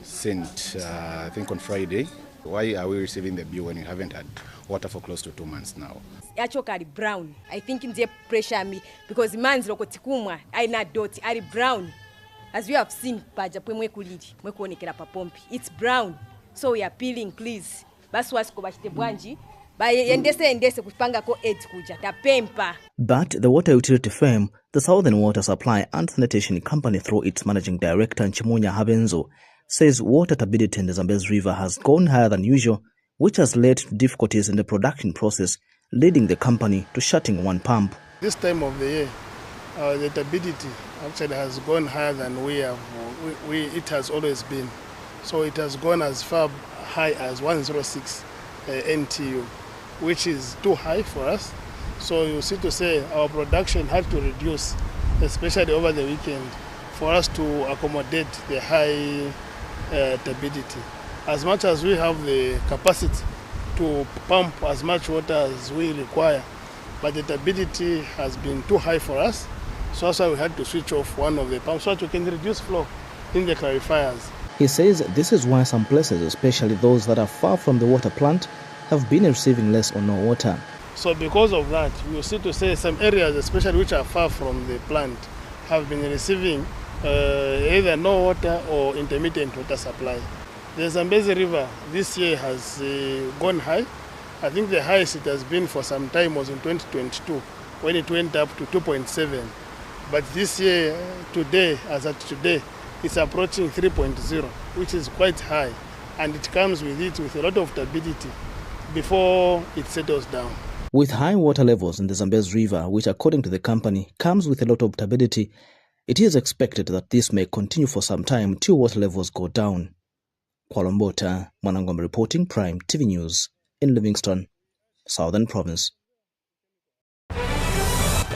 S14: sent, I think on Friday. Why are we receiving the bill when we haven't had water for close to 2 months now?
S15: Actually brown. I think in the pressure me because man's lokotikumwa I na dot are brown. As you have seen paja pwe kulidi mwekuonekera pa pompi. It's brown. So we are appealing, please. Basi wasiko bashite bwanji. Endese kupanga ko edge kuja tapempa.
S13: But the water utility firm, the Southern Water Supply and Sanitation Company, through its managing director Chimunya Habenzo, says water turbidity in the Zambezi River has gone higher than usual which has led to difficulties in the production process, leading the company to shutting one pump.
S16: This time of the year, the turbidity actually has gone higher than it has always been. So it has gone as far high as 106 NTU, which is too high for us. So you see to say our production had to reduce, especially over the weekend, for us to accommodate the high turbidity. As much as we have the capacity to pump as much water as we require, but the turbidity has been too high for us, so that's why we had to switch off one of the pumps so that we can reduce flow in the clarifiers.
S13: He says this is why some places, especially those that are far from the water plant, have been receiving less or no water.
S16: So because of that, you see to say some areas, especially which are far from the plant, have been receiving either no water or intermittent water supply. The Zambezi River this year has gone high. I think the highest it has been for some time was in 2022 when it went up to 2.7. But this year, today, as at today, it's approaching 3.0, which is quite high. And it comes with a lot of turbidity before it settles down.
S13: With high water levels in the Zambezi River, which according to the company comes with a lot of turbidity, it is expected that this may continue for some time till water levels go down. Kwalombota, Mwanangombe reporting, Prime TV News in Livingstone, Southern Province.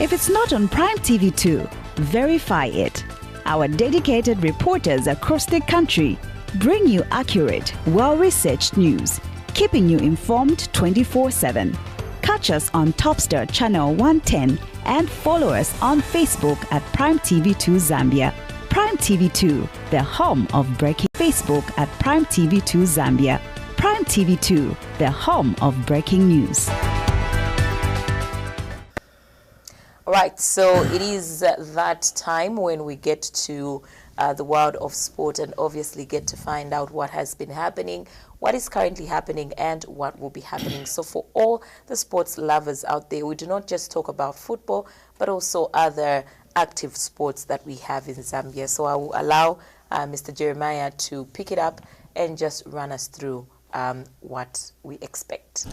S1: If it's not on Prime TV 2, verify it. Our dedicated reporters across the country bring you accurate, well-researched news, keeping you informed 24/7. Catch us on Topstar Channel 110 and follow us on Facebook at Prime TV 2 Zambia. Prime TV 2, the home of breaking. Facebook at Prime TV 2 Zambia. Prime TV 2, the home of breaking news.
S4: All right, so it is that time when we get to the world of sport and obviously get to find out what has been happening, what is currently happening, and what will be happening. So for all the sports lovers out there, we do not just talk about football, but also other active sports that we have in Zambia. So I will allow Mr. Jeremiah to pick it up and just run us through what we expect.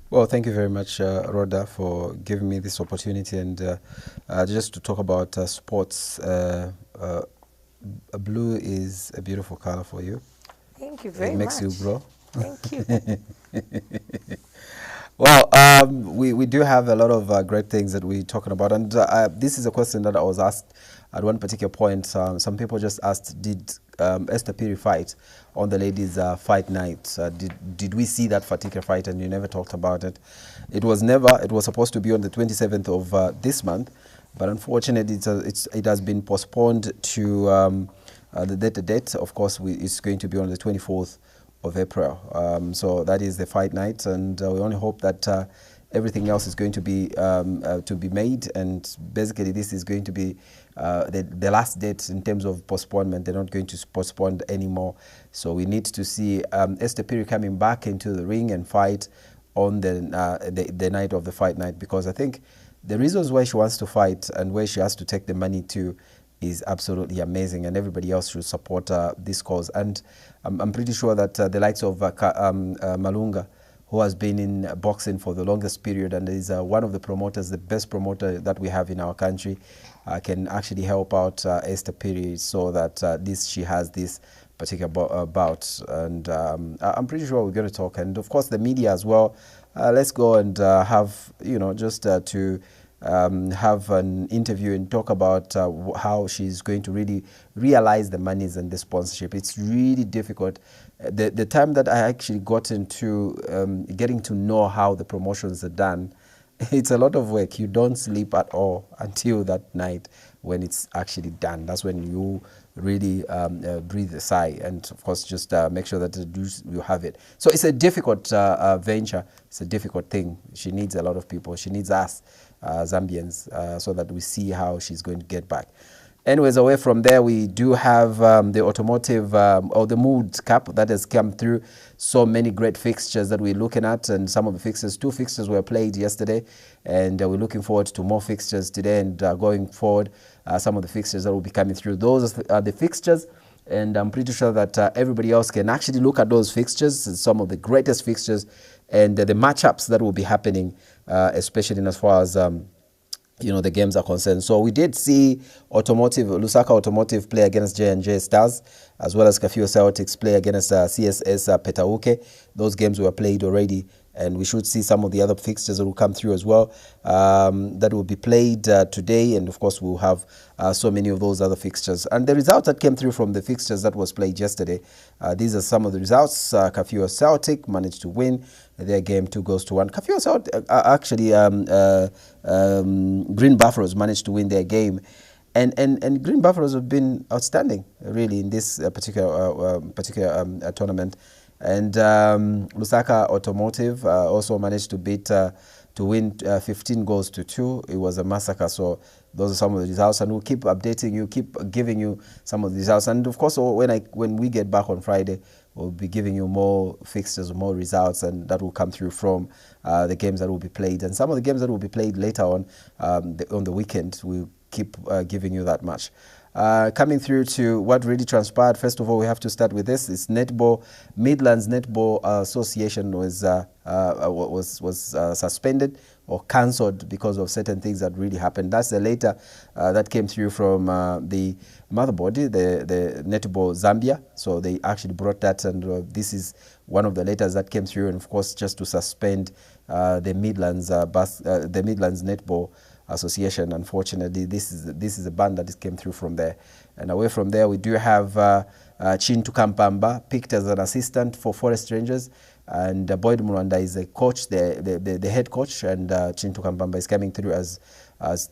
S17: Well, thank you very much, Rhoda, for giving me this opportunity and just to talk about sports. Blue is a beautiful color for you.
S4: Thank you very much.
S17: It makes you glow.
S4: Thank you.
S17: Well, we do have a lot of great things that we're talking about, and this is a question that I was asked at one particular point. Some people just asked, did Esther Piri fight on the ladies' fight night? Did we see that particular fight? And you never talked about it. It was supposed to be on the 27th of this month, but unfortunately it has been postponed to the date. Of course, it's going to be on the 24th of April. So that is the fight night, and we only hope that everything else is going to be made, and basically this is going to be the last date in terms of postponement. They're not going to postpone anymore. So we need to see Esther Piri coming back into the ring and fight on the night of the fight night, because I think the reasons why she wants to fight and where she has to take the money to is absolutely amazing, and everybody else should support this cause. And I'm pretty sure that the likes of Malunga, who has been in boxing for the longest period and is one of the promoters, the best promoter that we have in our country, can actually help out Esther Piri so that she has this particular bout. And I'm pretty sure we're going to talk. And of course the media as well. Let's go and have, just to have an interview and talk about how she's going to really realize the monies and the sponsorship. It's really difficult. The time that I actually got into getting to know how the promotions are done, it's a lot of work. You don't sleep at all until that night when it's actually done. That's when you really breathe a sigh, and of course just make sure that you have it. So it's a difficult venture. It's a difficult thing. She needs a lot of people. She needs us Zambians so that we see how she's going to get back. Anyways, away from there, we do have the automotive or the Mood Cup that has come through. So many great fixtures that we're looking at, and some of the fixtures, 2 fixtures were played yesterday, and we're looking forward to more fixtures today, and going forward, some of the fixtures that will be coming through. Those are the fixtures and I'm pretty sure that everybody else can actually look at those fixtures, some of the greatest fixtures, and the matchups that will be happening, especially in as far as the games are concerned. So we did see Lusaka Automotive play against J&J Stars, as well as Kafio Celtics play against CSS Petauke. Those games were played already, and we should see some of the other fixtures that will come through as well, that will be played today, and of course we'll have so many of those other fixtures. And the results that came through from the fixtures that was played yesterday, these are some of the results. Kafio Celtic managed to win their game 2-1. Kafio Celtic, actually Green Buffaloes managed to win their game. And Green Buffaloes have been outstanding, really, in this particular tournament. And Lusaka Automotive also managed to win 15 goals to 2. It was a massacre. So those are some of the results, and we'll keep updating you, keep giving you some of the results. And of course, when we get back on Friday, we'll be giving you more fixtures, more results, and that will come through from the games that will be played. And some of the games that will be played later on the weekend, we'll keep giving you that much. Coming through to what really transpired, first of all, we have to start with this. It's netball. Midlands Netball Association was suspended or cancelled because of certain things that really happened. That's the letter that came through from the motherboard, the Netball Zambia. So they actually brought that, and this is one of the letters that came through, and of course, just to suspend the Midlands Netball Association. Unfortunately, this is a ban that came through from there. And away from there, we do have Chintu Kampamba picked as an assistant for Forest Rangers, and Boyd Mulwanda is a coach, the head coach, and Chintu Kampamba is coming through as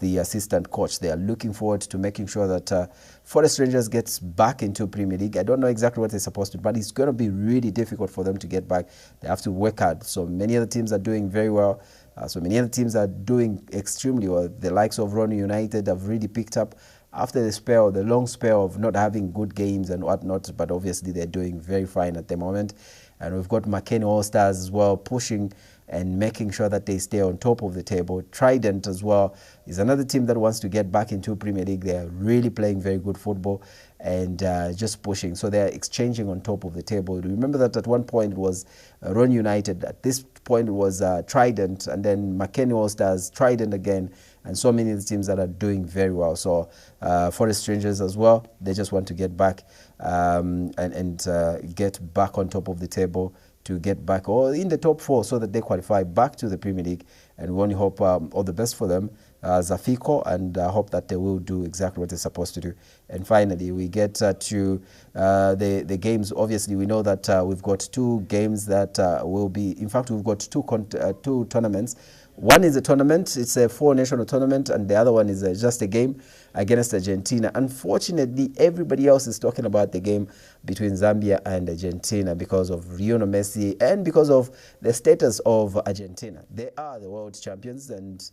S17: the assistant coach. They are looking forward to making sure that Forest Rangers gets back into Premier League. I don't know exactly what they're supposed to do, but it's going to be really difficult for them to get back. They have to work hard. So many other teams are doing very well. So many other teams are doing extremely well. The likes of Ronnie United have really picked up after the long spell of not having good games and whatnot, but obviously they're doing very fine at the moment. And we've got McKenny All-Stars as well, pushing and making sure that they stay on top of the table. Trident as well is another team that wants to get back into Premier League. They are really playing very good football and just pushing. So they're exchanging on top of the table. Remember that at one point it was Ron United. At this point it was Trident, and then McKenny All-Stars, Trident again, and so many of the teams that are doing very well. So Forest Rangers as well, they just want to get back and get back on top of the table, to get back or in the top 4 so that they qualify back to the Premier League. And we only hope all the best for them, Zafiko, and hope that they will do exactly what they're supposed to do. And finally, we get to the games. Obviously, we know that we've got 2 games that will be, in fact, we've got 2 tournaments. One is a tournament, it's a 4-national tournament, and the other one is just a game against Argentina. Unfortunately, everybody else is talking about the game between Zambia and Argentina because of Lionel Messi and because of the status of Argentina. They are the world champions, and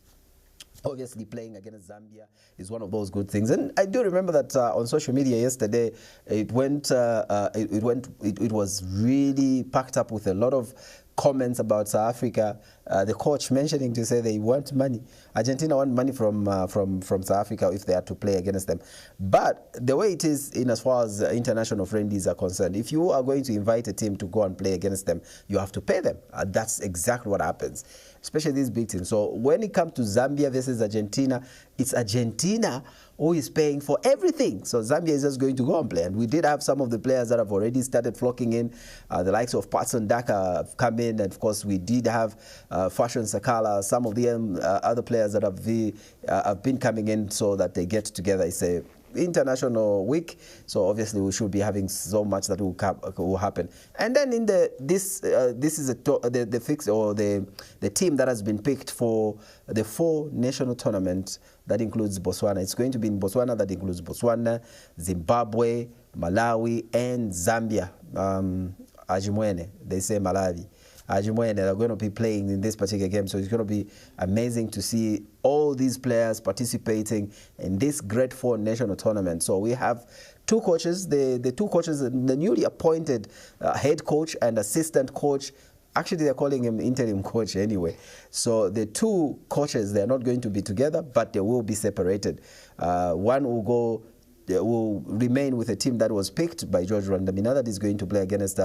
S17: obviously playing against Zambia is one of those good things. And I do remember that on social media yesterday, it was really packed up with a lot of comments about South Africa. The coach mentioning to say they want money. Argentina want money from South Africa if they are to play against them. But the way it is in as far as international friendlies are concerned, if you are going to invite a team to go and play against them, you have to pay them. That's exactly what happens, especially these big teams. So when it comes to Zambia versus Argentina, it's Argentina who is paying for everything. So Zambia is just going to go and play. And we did have some of the players that have already started flocking in. The likes of Patson Daka have come in. And of course, we did have Fashion Sakala, some of the other players that have been coming in so that they get together. It's a international week, so obviously we should be having so much that will happen. And then in this is the fix or the team that has been picked for the 4-national tournament that includes Botswana. It's going to be in Botswana. That includes Botswana, Zimbabwe, Malawi, and Zambia. Ajimwene, they say Malawi. Ajimwene are going to be playing in this particular game, so it's going to be amazing to see all these players participating in this great 4-national tournament. So we have 2 coaches, the 2 coaches, the newly appointed head coach and assistant coach. Actually, they're calling him interim coach anyway. So the 2 coaches, they're not going to be together, but they will be separated. One will go will remain with a team that was picked by George Randamina, that is going to play against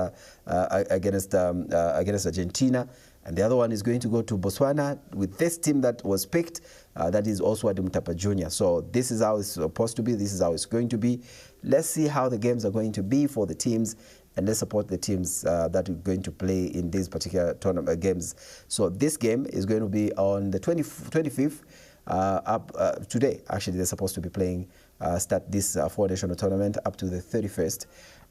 S17: Argentina, and the other one is going to go to Botswana with this team that was picked, that is also Adumtapa Junior. So this is how it's supposed to be. This is how it's going to be. Let's see how the games are going to be for the teams, and let's support the teams that are going to play in these particular tournament games. So this game is going to be on the 25th. Today, actually, they're supposed to be playing, start this four national tournament up to the 31st.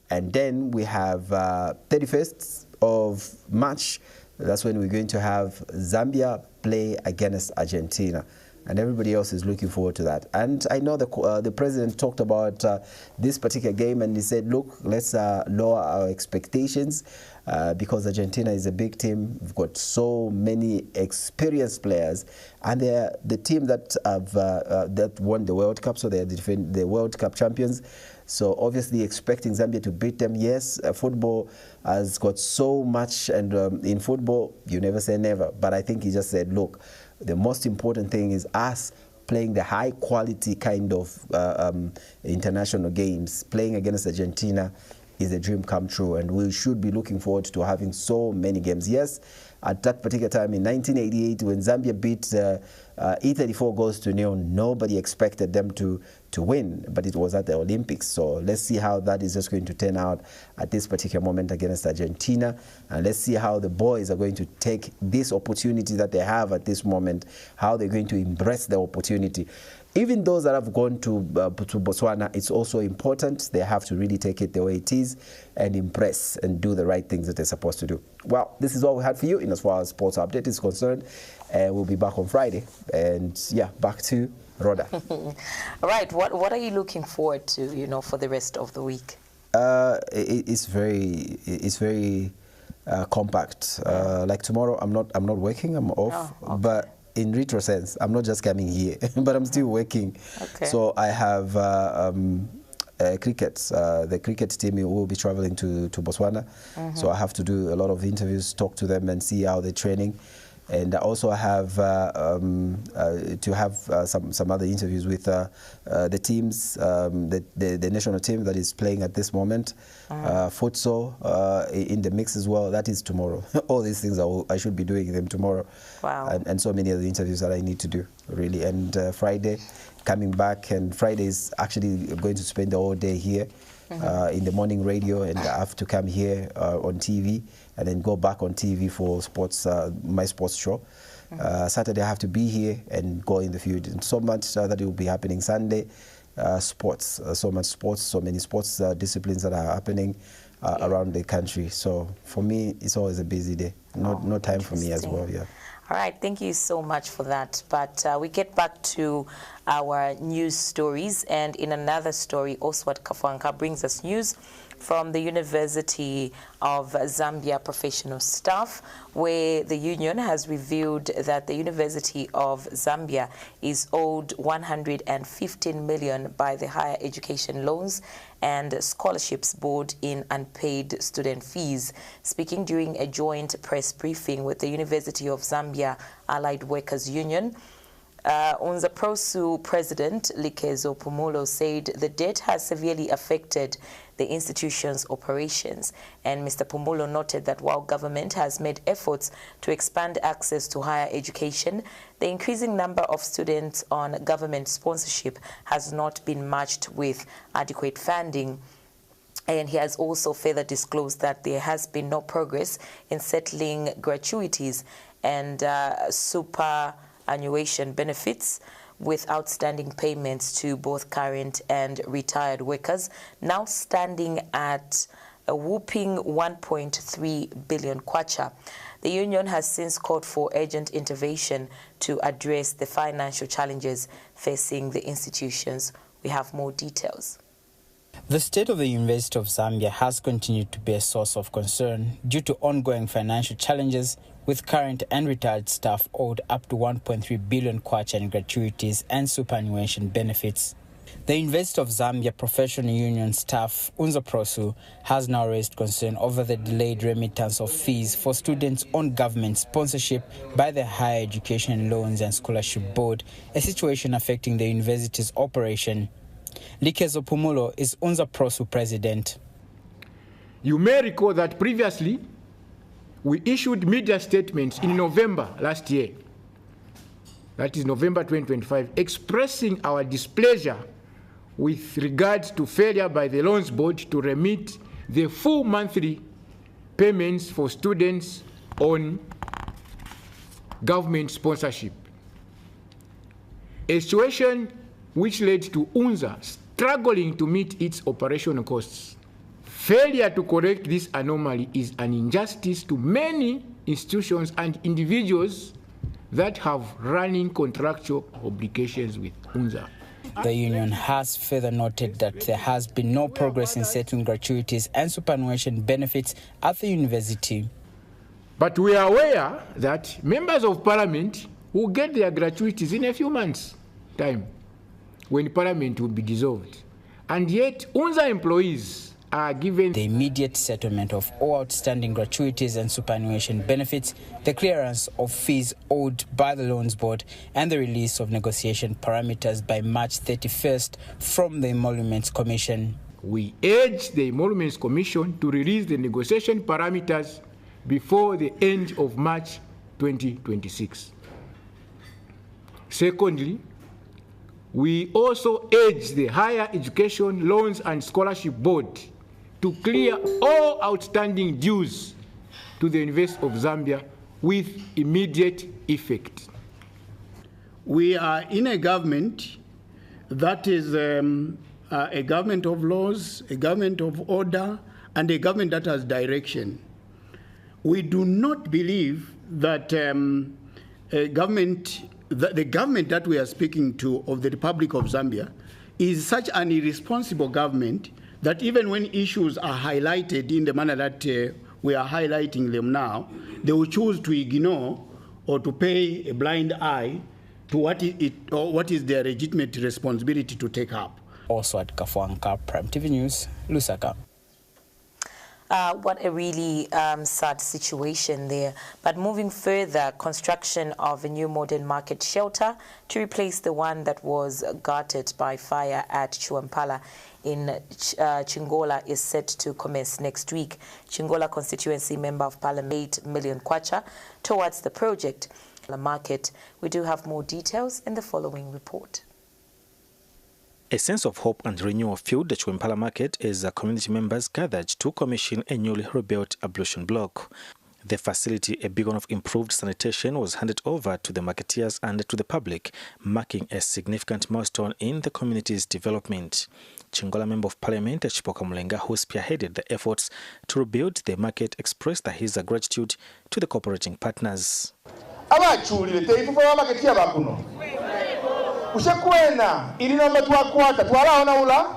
S17: And then we have 31st of March. That's when we're going to have Zambia play against Argentina. And everybody else is looking forward to that. And I know the president talked about this particular game, and he said, look, let's lower our expectations because Argentina is a big team. We've got so many experienced players, and they're the team that have that won the World Cup, so they're the World Cup champions. So obviously expecting Zambia to beat them. Yes, football has got so much, and in football, you never say never. But I think he just said, look, the most important thing is us playing the high quality kind of international games. Playing against Argentina is a dream come true, and we should be looking forward to having so many games. Yes, at that particular time in 1988, when Zambia beat Italy 4 goals to 0, nobody expected them to win, but it was at the Olympics. So let's see how that is just going to turn out at this particular moment against Argentina, and let's see how the boys are going to take this opportunity that they have at this moment, how they're going to embrace the opportunity. Even those that have gone to Botswana, it's also important. They have to really take it the way it is and impress and do the right things that they're supposed to do. Well, this is all we had for you in as far as sports update is concerned. We'll be back on Friday. And yeah, back to Rhoda.
S4: All right. What are you looking forward to, for the rest of the week?
S17: It's very compact. Like tomorrow, I'm not working. I'm off.
S4: Oh, okay.
S17: But in retro sense, I'm not just coming here, but I'm still working.
S4: Okay.
S17: So I have cricket. The cricket team will be traveling to Botswana. So I have to do a lot of interviews, talk to them, and see how they're training. And also I have to have some other interviews with the teams, the national team that is playing at this moment. Futsal in the mix as well. That is tomorrow. All these things I should be doing them tomorrow.
S4: Wow.
S17: And so many other interviews that I need to do, really. And Friday, coming back, and Friday is actually going to spend the whole day here. In the morning radio, and I have to come here on TV and then go back on TV for sports, my sports show. Saturday I have to be here and go in the field, and so much that will be happening. Sunday, sports, so much sports, so many sports disciplines that are happening around the country. So for me, it's always a busy day. No time for me as well. Yeah.
S4: All right, thank you so much for that. But we get back to our news stories, and in another story, Oswald Kafanka brings us news from the University of Zambia professional staff, where the union has revealed that the University of Zambia is owed 115 million by the Higher Education Loans and Scholarships Board in unpaid student fees. Speaking during a joint press briefing with the University of Zambia Allied Workers Union, Unzaprosu President Likezo Pumulo said the debt has severely affected the institution's operations. And Mr. Pumulo noted that while government has made efforts to expand access to higher education, the increasing number of students on government sponsorship has not been matched with adequate funding. And he has also further disclosed that there has been no progress in settling gratuities and superannuation benefits, with outstanding payments to both current and retired workers now standing at a whopping 1.3 billion kwacha. The union has since called for urgent intervention to address the financial challenges facing the institutions. We have more details.
S18: The state of the University of Zambia has continued to be a source of concern due to ongoing financial challenges, with current and retired staff owed up to 1.3 billion kwacha in gratuities and superannuation benefits. The University of Zambia Professional Union staff, Unzaprosu, has now raised concern over the delayed remittance of fees for students on government sponsorship by the Higher Education Loans and Scholarship Board, a situation affecting the university's operation. Likezo Pumulo is UNZA Prosu president.
S19: You may recall that previously we issued media statements in November last year, that is November 2025, expressing our displeasure with regards to failure by the Loans Board to remit the full monthly payments for students on government sponsorship. A situation which led to UNZA struggling to meet its operational costs. Failure to correct this anomaly is an injustice to many institutions and individuals that have running contractual obligations with UNZA.
S18: The union has further noted that there has been no progress in settling gratuities and superannuation benefits at the university.
S19: But we are aware that members of parliament will get their gratuities in a few months' time when parliament will be dissolved. And yet, UNZA employees are given
S18: the immediate settlement of all outstanding gratuities and superannuation benefits, the clearance of fees owed by the Loans Board, and the release of negotiation parameters by March 31st from the Emoluments Commission.
S19: We urge the Emoluments Commission to release the negotiation parameters before the end of March 2026. Secondly, we also urge the Higher Education Loans and Scholarship Board to clear all outstanding dues to the University of Zambia with immediate effect.
S20: We are in a government that is a government of laws, a government of order, and a government that has direction. We do not believe that the government that we are speaking to of the Republic of Zambia is such an irresponsible government that even when issues are highlighted in the manner that we are highlighting them now, they will choose to ignore or to pay a blind eye to what is their legitimate responsibility to take up.
S18: Also at Kafuanka, Prime TV News, Lusaka.
S4: What a really sad situation there. But moving further, construction of a new modern market shelter to replace the one that was gutted by fire at Chuampala in Chingola is set to commence next week. Chingola constituency member of parliament 8 million kwacha towards the project. The market. We do have more details in the following report.
S21: A sense of hope and renewal filled the Chuampala market as community members gathered to commission a newly rebuilt ablution block. The facility, a beacon of improved sanitation, was handed over to the marketeers and to the public, marking a significant milestone in the community's development. Chingola Member of Parliament Chipoka Mulenga, who spearheaded the efforts to rebuild the market, expressed his gratitude to the cooperating partners.
S22: Ushakwena ili namba twakwata twalaona ula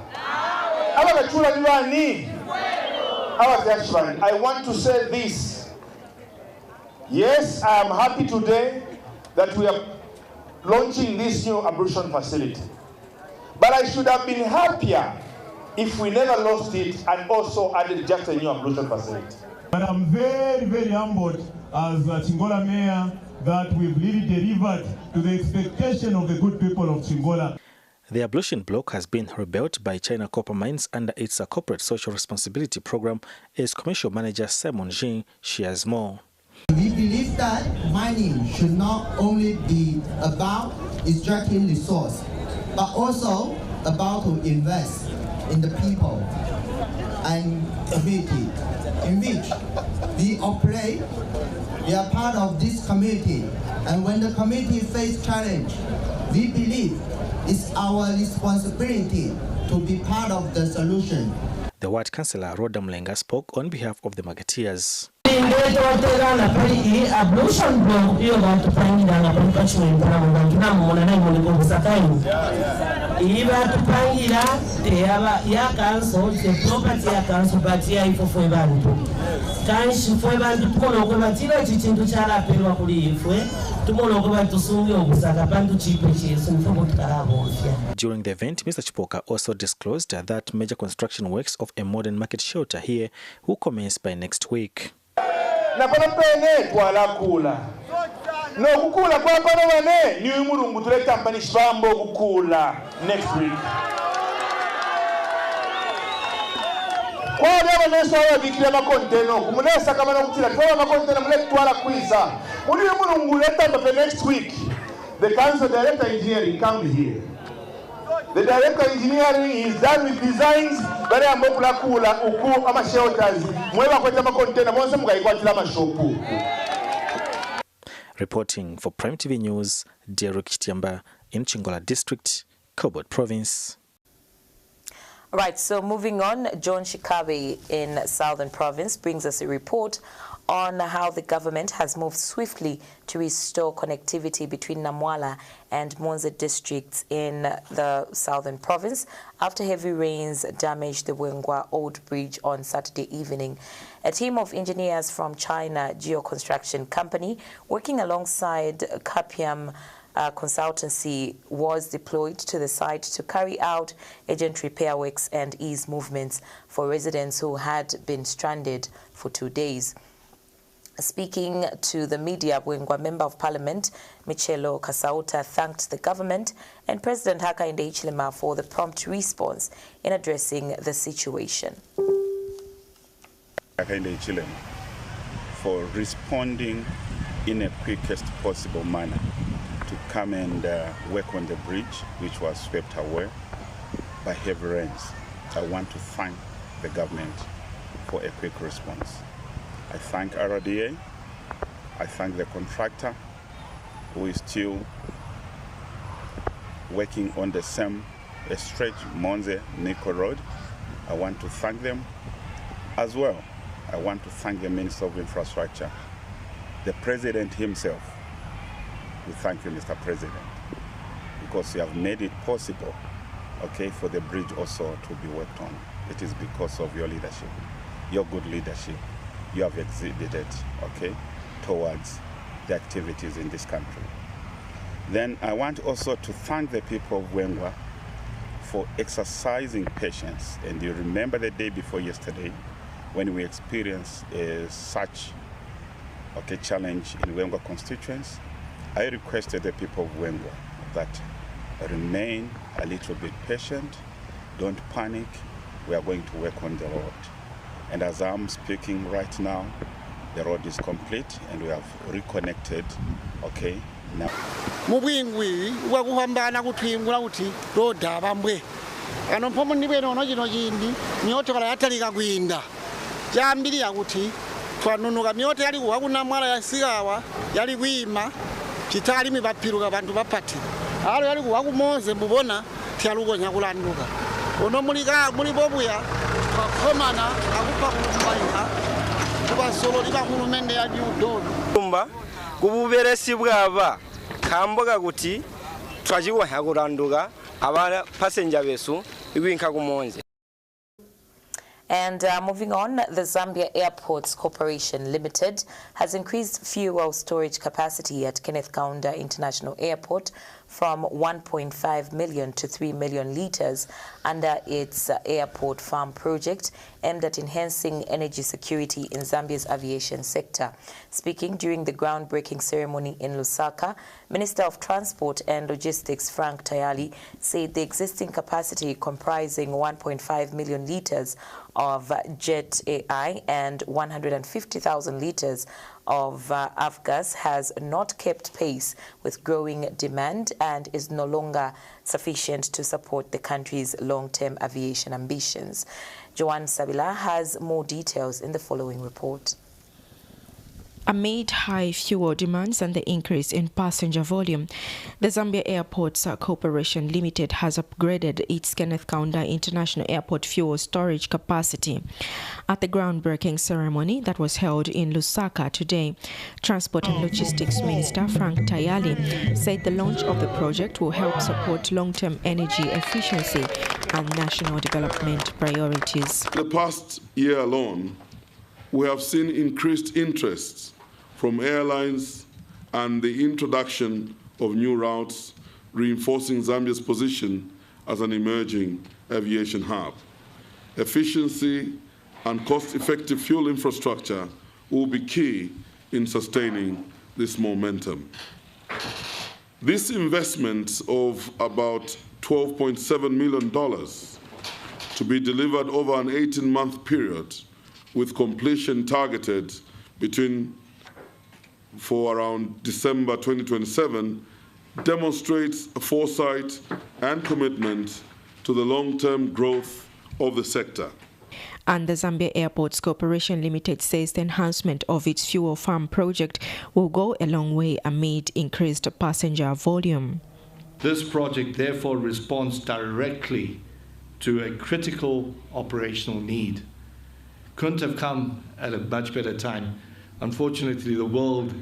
S22: abagachula libani abagachibani. I want to say this. Yes, I am happy today that we are launching this new ablution facility, but I should have been happier if we never lost it and also added just a new ablution facility.
S23: But I'm very, very humbled as Chingola Mayor that we've really delivered to the expectation of the good people of Chingola.
S21: The ablution block has been rebuilt by China Copper Mines under its corporate social responsibility program, as commercial manager Simon Jing shares more.
S24: We believe that mining should not only be about extracting resource, but also about to invest in the people and community in which we operate. We are part of this community, and when the community faces challenge, we believe it's our responsibility to be part of the solution.
S21: The Ward Councillor Rhoda Mlenga spoke on behalf of the marketeers.
S25: Ablution block hiyo batupangirira nga Chiwampala mu bantu namubona naye mulimu obusakayinzi iba tupangira teyaba ya kanso the property ya kanso but ya ifo fwe bantu kanshi fwe bantu tukono ko batira ekintu kyalaperwa kuli ifwe tumono ko batusunge obusaka bantu chipe chesu mfuko tukalabofya.
S21: During the event, Mr. Chipoka also disclosed that major construction works of a modern market shelter here will commence by next week.
S22: Na pene twala kula no kukula kwa pano wane ni mulungu tuleta mpani shibambo kukula next week. Kwa leo neso wa bikira makonteno kumunesa kama nokutira twa makonteno mletwala kwiza muri mulungu leta the next week the council director engineering come here. The director engineering is done with designs bale ambokula kula uku ama shelters mweba kweta makontena monse mugayikwatira mashopu.
S21: Reporting for Prime TV News, Derek Chitiamba in Chingola District, Kobot Province.
S4: Right, so moving on, John Shikabe in Southern Province brings us a report on how the government has moved swiftly to restore connectivity between Namwala and Monze districts in the Southern Province after heavy rains damaged the Wengwa Old Bridge on Saturday evening. A team of engineers from China Geoconstruction Company working alongside Capiam consultancy was deployed to the site to carry out urgent repair works and ease movements for residents who had been stranded for 2 days. Speaking to the media, Bwengwa Member of Parliament Michelo Kasauta thanked the government and President Hakainde Hichilema for the prompt response in addressing the situation.
S3: Hakainde Hichilema for responding in a quickest possible manner to come and work on the bridge, which was swept away by heavy rains. I want to thank the government for a quick response. I thank RDA, I thank the contractor who is still working on the same stretch, Monze-Nico Road. I want to thank them as well. I want to thank the Minister of Infrastructure, the President himself. We thank you, Mr. President, because you have made it possible, okay, for the bridge also to be worked on. It is because of your leadership, your good leadership you have exhibited, okay, towards the activities in this country. Then I want also to thank the people of Wengwa for exercising patience. And you remember the day before yesterday when we experienced such challenge in Wengwa constituents. I requested the people of Wengwa that remain a little bit patient, don't panic, we are going to work on the road. And as I'm speaking right now, the road is complete and we have reconnected, okay, now.
S5: Mubwingwi wakuhambana kutwingula kuti road abambwe. Ano mpomo ndibe nono jino jindi, myoto kala yatalika kwinda. Jambiri yakuti twanunuka myoto yali wakunamwala yasigawa, yali kwima, chitali mibapiruka bantu bapati. Alo yali wakumonze mbubona tialugo nyakulanduka. Ono mulibobuya kwakomana akupa kumbaina kubasolo liba kulumende ya judo kumba kububeresi bwaba kamboga kuti twajiwa hakuranduka abana passenger besu igwinka kumonze.
S4: And moving on, the Zambia Airports Corporation Limited has increased fuel storage capacity at Kenneth Kaunda International Airport from 1.5 million to 3 million litres under its airport farm project aimed at enhancing energy security in Zambia's aviation sector. Speaking during the groundbreaking ceremony in Lusaka, Minister of Transport and Logistics Frank Tayali said the existing capacity comprising 1.5 million litres of jet AI and 150,000 litres of avgas has not kept pace with growing demand and is no longer sufficient to support the country's long-term aviation ambitions. Joanne Sabila has more details in the following report.
S6: Amid high fuel demands and the increase in passenger volume, the Zambia Airports Corporation Limited has upgraded its Kenneth Kaunda International Airport fuel storage capacity. At the groundbreaking ceremony that was held in Lusaka today, Transport and Logistics Minister Frank Tayali said the launch of the project will help support long-term energy efficiency and national development priorities.
S7: The past year alone, we have seen increased interest from airlines and the introduction of new routes, reinforcing Zambia's position as an emerging aviation hub. Efficiency and cost-effective fuel infrastructure will be key in sustaining this momentum. This investment of about $12.7 million to be delivered over an 18-month period, with completion targeted for around December 2027, demonstrates a foresight and commitment to the long-term growth of the sector.
S6: And the Zambia Airports Corporation Limited says the enhancement of its fuel farm project will go a long way amid increased passenger volume.
S2: This project therefore responds directly to a critical operational need. Couldn't have come at a much better time. Unfortunately, the world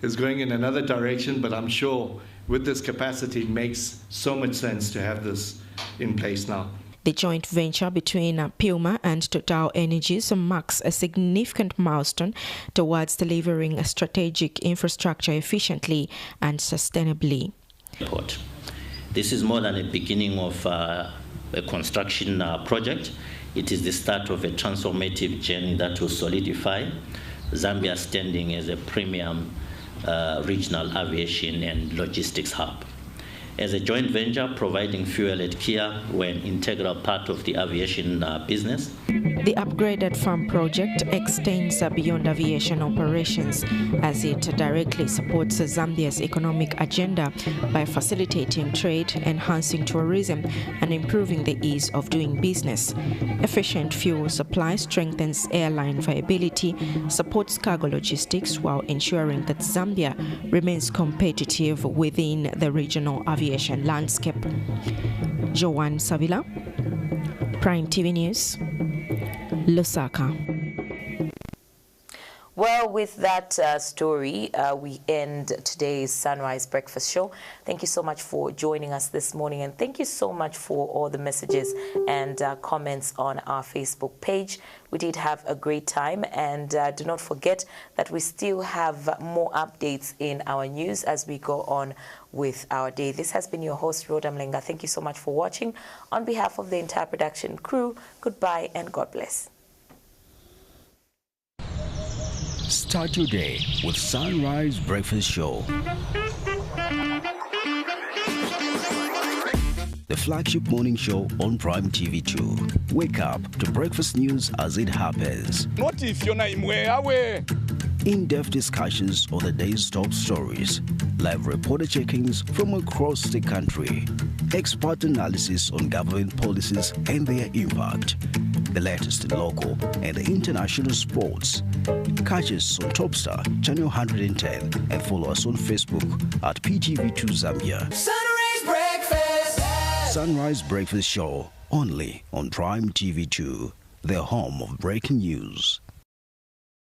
S2: is going in another direction, but I'm sure with this capacity, it makes so much sense to have this in place now.
S6: The joint venture between Puma and Total Energies marks a significant milestone towards delivering a strategic infrastructure efficiently and sustainably.
S8: This is more than a beginning of a construction project. It is the start of a transformative journey that will solidify Zambia's standing as a premium regional aviation and logistics hub. As a joint venture providing fuel at Kia, we're an integral part of the aviation business.
S6: The upgraded farm project extends beyond aviation operations as it directly supports Zambia's economic agenda by facilitating trade, enhancing tourism, and improving the ease of doing business. Efficient fuel supply strengthens airline viability, supports cargo logistics while ensuring that Zambia remains competitive within the regional aviation landscape. Joanne Savila, Prime TV News, Lusaka.
S4: Well, with that story, we end today's Sunrise Breakfast Show. Thank you so much for joining us this morning, and thank you so much for all the messages and comments on our Facebook page. We did have a great time, and do not forget that we still have more updates in our news as we go on with our day. This has been your host, Rhoda Mlenga. Thank you so much for watching. On behalf of the entire production crew, goodbye and God bless.
S9: Start your day with Sunrise Breakfast Show. The flagship morning show on Prime TV 2. Wake up to breakfast news as it happens.
S10: Not if you're not away.
S9: In-depth discussions on the day's top stories. Live reporter check-ins from across the country. Expert analysis on government policies and their impact. The latest in local and international sports. Catch us on Topstar Channel 110 and follow us on Facebook at PTV2 Zambia.
S11: Sunrise Breakfast.
S9: Sunrise Breakfast Show only on Prime TV 2, the home of breaking news.